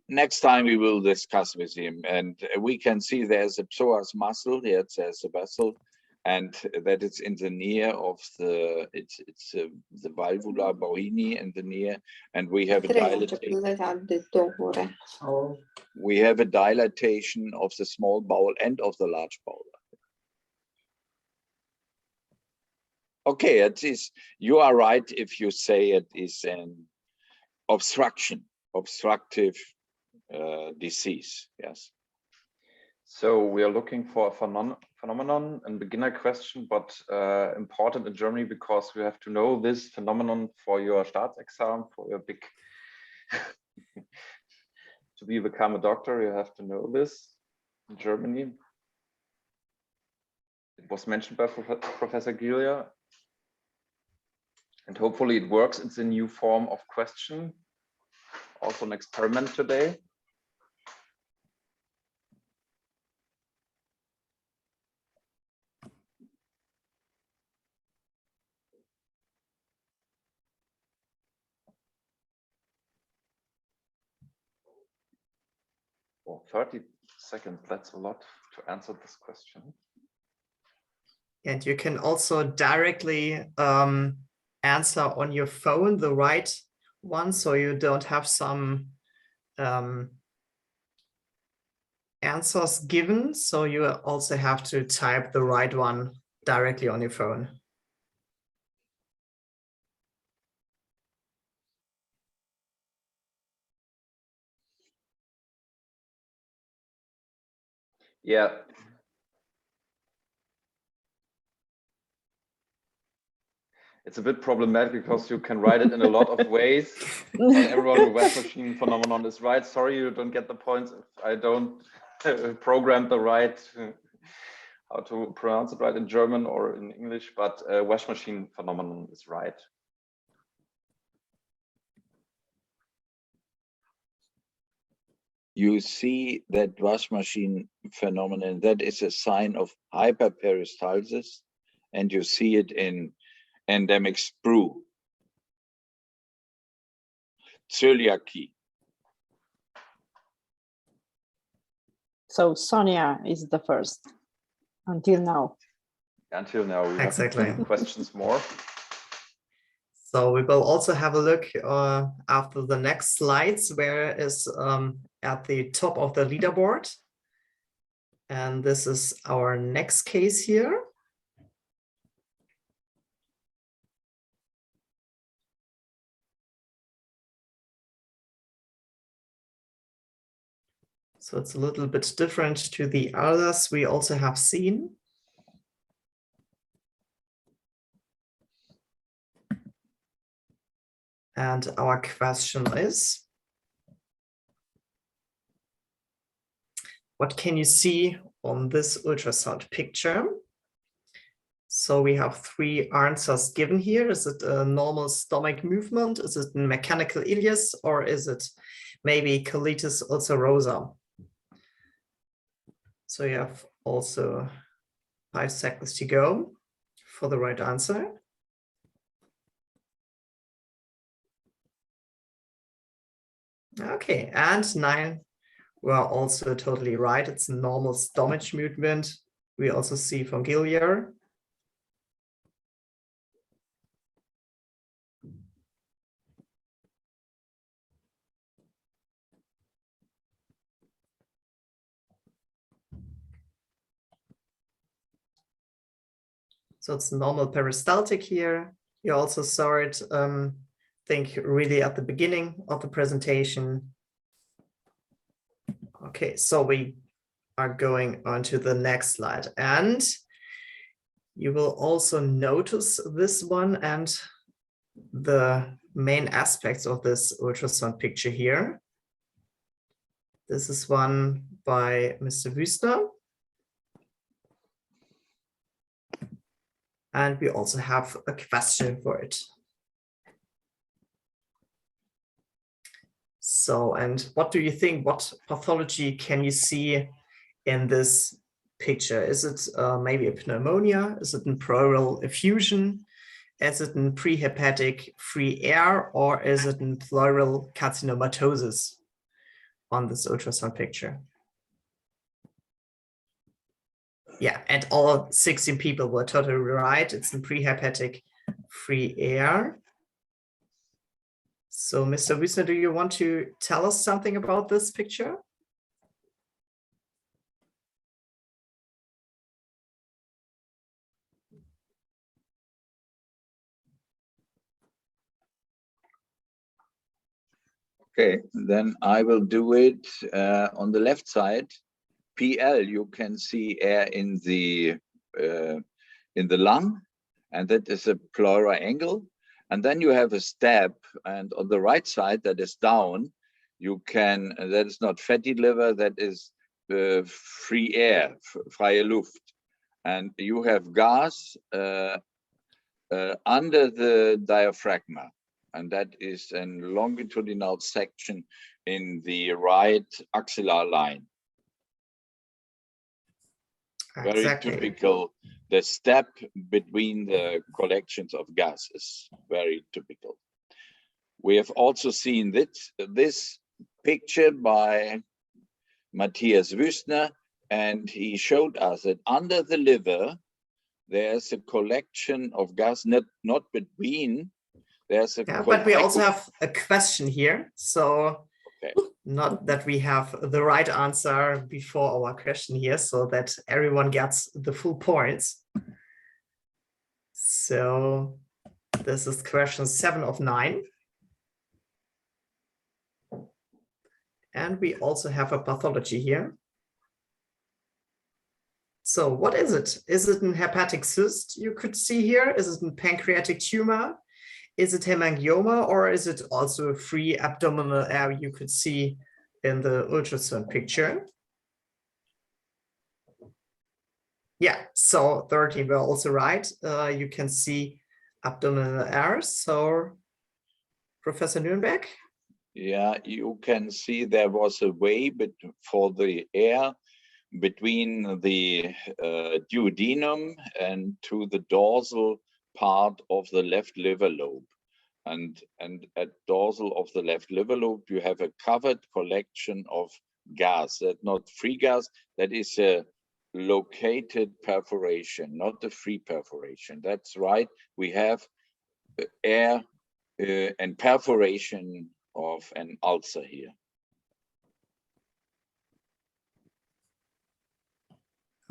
Next time we will discuss with him, and we can see there's a psoas muscle. Here there's a vessel, and that it's in the near of the the valvula Bauhini in the near, and we have a dilatation. We have a dilatation of the small bowel and of the large bowel. Okay, it is. You are right if you say it is an obstructive disease. Yes. So we are looking for a phenomenon and beginner question, but important in Germany because you have to know this phenomenon for your Staatsexamen, for your big. To become a doctor, you have to know this in Germany. It was mentioned by Professor Gilia. And hopefully it works. It's a new form of question. Also an experiment today. Well, 30 seconds, that's a lot to answer this question. And you can also directly answer on your phone the right one, so you don't have some answers given. So you also have to type the right one directly on your phone. Yeah. It's a bit problematic because you can write it in a lot of ways. Everyone with West machine phenomenon is right. Sorry, you don't get the points if I don't program the right, how to pronounce it right in German or in English, but West machine phenomenon is right. You see that wash machine phenomenon, that is a sign of hyperperistalsis, and you see it in endemic sprue, celiac. So Sonia is the first until now. Until now, we Exactly. have 2 questions more. So we will also have a look after the next slides, where is at the top of the leaderboard. And this is our next case here. So it's a little bit different to the others we also have seen. And our question is, what can you see on this ultrasound picture? So we have 3 answers given here. Is it a normal stomach movement? Is it mechanical ileus, or is it maybe colitis ulcerosa? So you have also 5 seconds to go for the right answer. Okay, and 9 were also totally right. It's a normal stomach movement. We also see from Gilia. So it's normal peristaltic here. You also saw it, I think, really at the beginning of the presentation. Okay, so we are going on to the next slide. And you will also notice this one and the main aspects of this ultrasound picture here. This is one by Mr. Wüstner. And we also have a question for it. So, and what do you think? What pathology can you see in this picture? Is it maybe a pneumonia? Is it in pleural effusion? Is it in prehepatic free air? Or is it in pleural carcinomatosis on this ultrasound picture? Yeah, and all 16 people were totally right. It's in prehepatic free air. So, Mr. Wüstner, do you want to tell us something about this picture? Okay, then I will do it on the left side. PL, you can see air in the lung, and that is a pleural angle. And then you have a stab, and on the right side, that is down, you can, that is not fatty liver, that is free air, freie Luft. And you have gas under the diaphragm, and that is a longitudinal section in the right axillary line. Very Exactly. typical. The step between the collections of gas is very typical. We have also seen this picture by Matthias Wüstner, and he showed us that under the liver, there's a collection of gas, not between, there's a but we also have a question here. So okay. Not that we have the right answer before our question here, so that everyone gets the full points. So this is question 7 of 9. And we also have a pathology here. So what is it? Is it an hepatic cyst you could see here? Is it a pancreatic tumor? Is it hemangioma, or is it also free abdominal air you could see in the ultrasound picture? Yeah, so 13 were also right. You can see abdominal air. So, Professor Nürnberg? Yeah, you can see there was a way for the air between the duodenum and to the dorsal part of the left liver lobe. And at dorsal of the left liver lobe, you have a covered collection of gas. That's not free gas, that is a located perforation, not a free perforation. That's right. We have air and perforation of an ulcer here.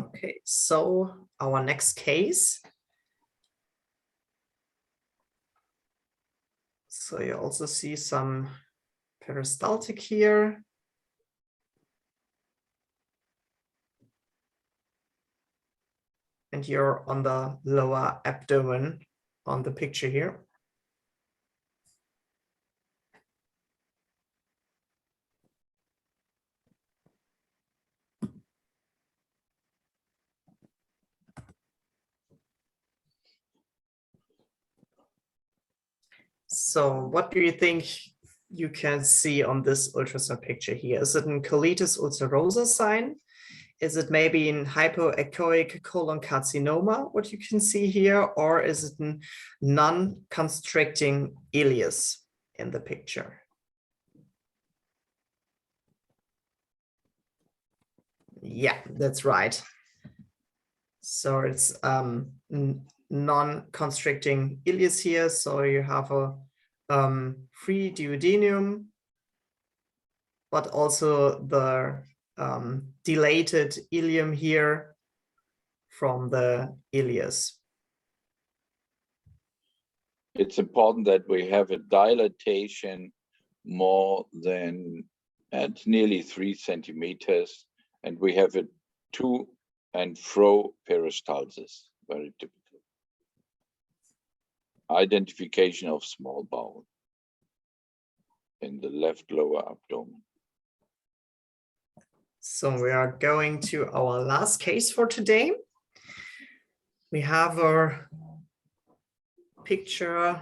Okay, so our next case. So you also see some peristaltic here. And you're on the lower abdomen on the picture here. So what do you think you can see on this ultrasound picture here? Is it a colitis ulcerosa sign? Is it maybe in hypoechoic colon carcinoma, what you can see here, or is it a non-constricting ileus in the picture? Yeah, that's right. So it's non-constricting ileus here. So you have a free duodenum, but also the dilated ileum here from the ileus. It's important that we have a dilatation more than at nearly 3 centimeters, and we have a to and fro peristalsis, very typical. Identification of small bowel in the left lower abdomen. So we are going to our last case for today. We have our picture,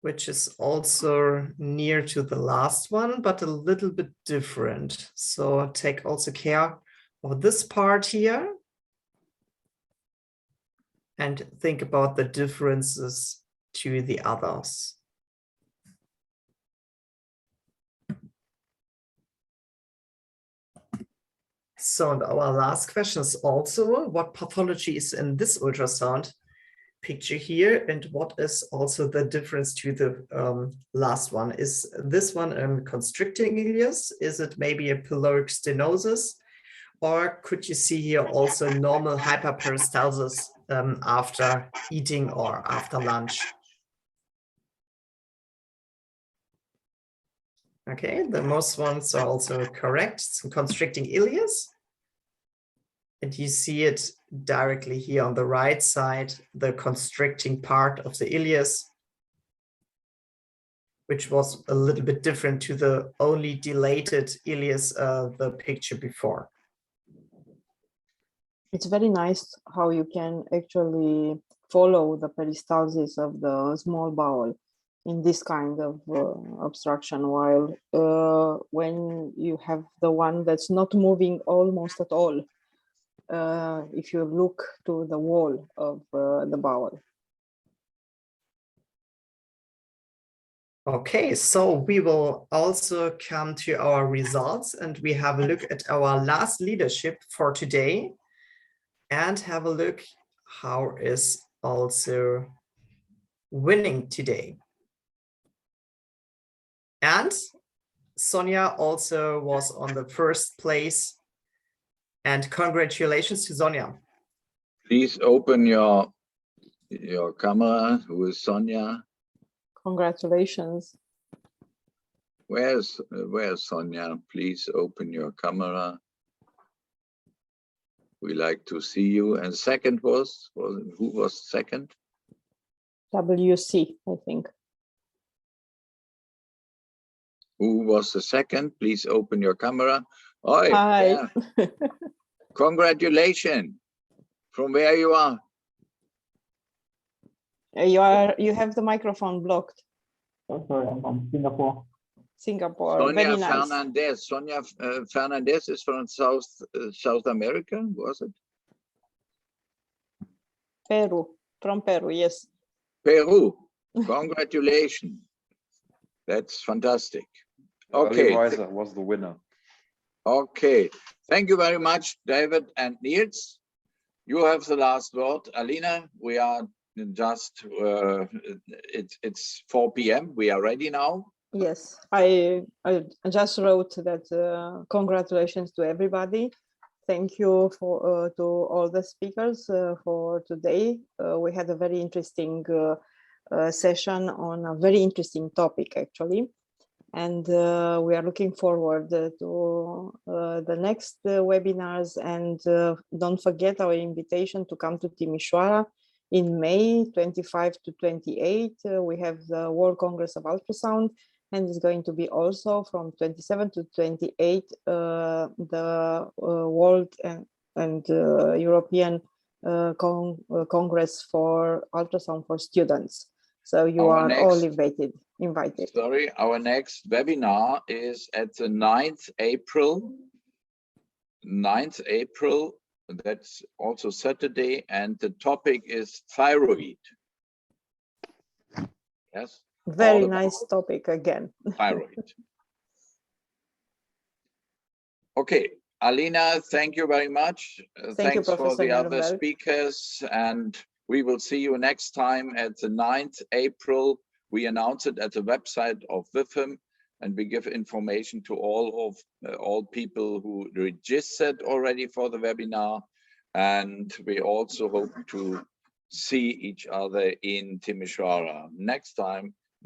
which is also near to the last one, but a little bit different. So take also care of this part here and think about the differences to the others. So and our last question is also what pathology is in this ultrasound picture here, and what is also the difference to the last one? Is this one a constricting ileus? Is it maybe a pyloric stenosis? Or could you see here also normal hyperperistalsis after eating or after lunch? Okay, the most ones are also correct. So constricting ileus. And you see it directly here on the right side, the constricting part of the ileus, which was a little bit different to the only dilated ileus, the picture before. It's very nice how you can actually follow the peristalsis of the small bowel in this kind of obstruction, while when you have the one that's not moving almost at all, if you look to the wall of the bowel. Okay, so we will also come to our results, and we have a look at our last leadership for today and have a look how is also winning today. And Sonia also was on the first place, and congratulations to Sonia. Please open your camera. Who is Sonia? Congratulations. Where's Sonia? Please open your camera. We like to see you. And second was who was second? WC, I think. Who was the second? Please open your camera. Oi, Hi. yeah. Congratulations. From where you are? You have the microphone blocked. Oh, sorry, I'm from Singapore. Singapore. Sonia Very nice. Fernandez. Sonia Fernandez is from South America, was it? Peru. From Peru, yes. Peru. Congratulations. That's fantastic. Okay. Weiser was the winner. Okay. Thank you very much, David and Niels. You have the last word. Alina, we are just, it's 4 p.m. We are ready now. Yes, I just wrote that congratulations to everybody. Thank you for to all the speakers for today. We had a very interesting session on a very interesting topic, actually. And we are looking forward to the next webinars. And don't forget our invitation to come to Timișoara in May 25 to 28. We have the World Congress of Ultrasound, and it's going to be also from 27 to 28 the World and European Congress for Ultrasound for Students. So you are all invited. Sorry, our next webinar is at the 9th April. 9th April, that's also Saturday, and the topic is thyroid. Yes. Very nice topic again. Thyroid. Okay, Alina, thank you very much. Thanks you, for the other Nuremberg. speakers, and we will see you next time at the 9th April. We announce it at the website of WFUMB, and we give information to all people who registered already for the webinar. And we also hope to see each other in Timișoara next time.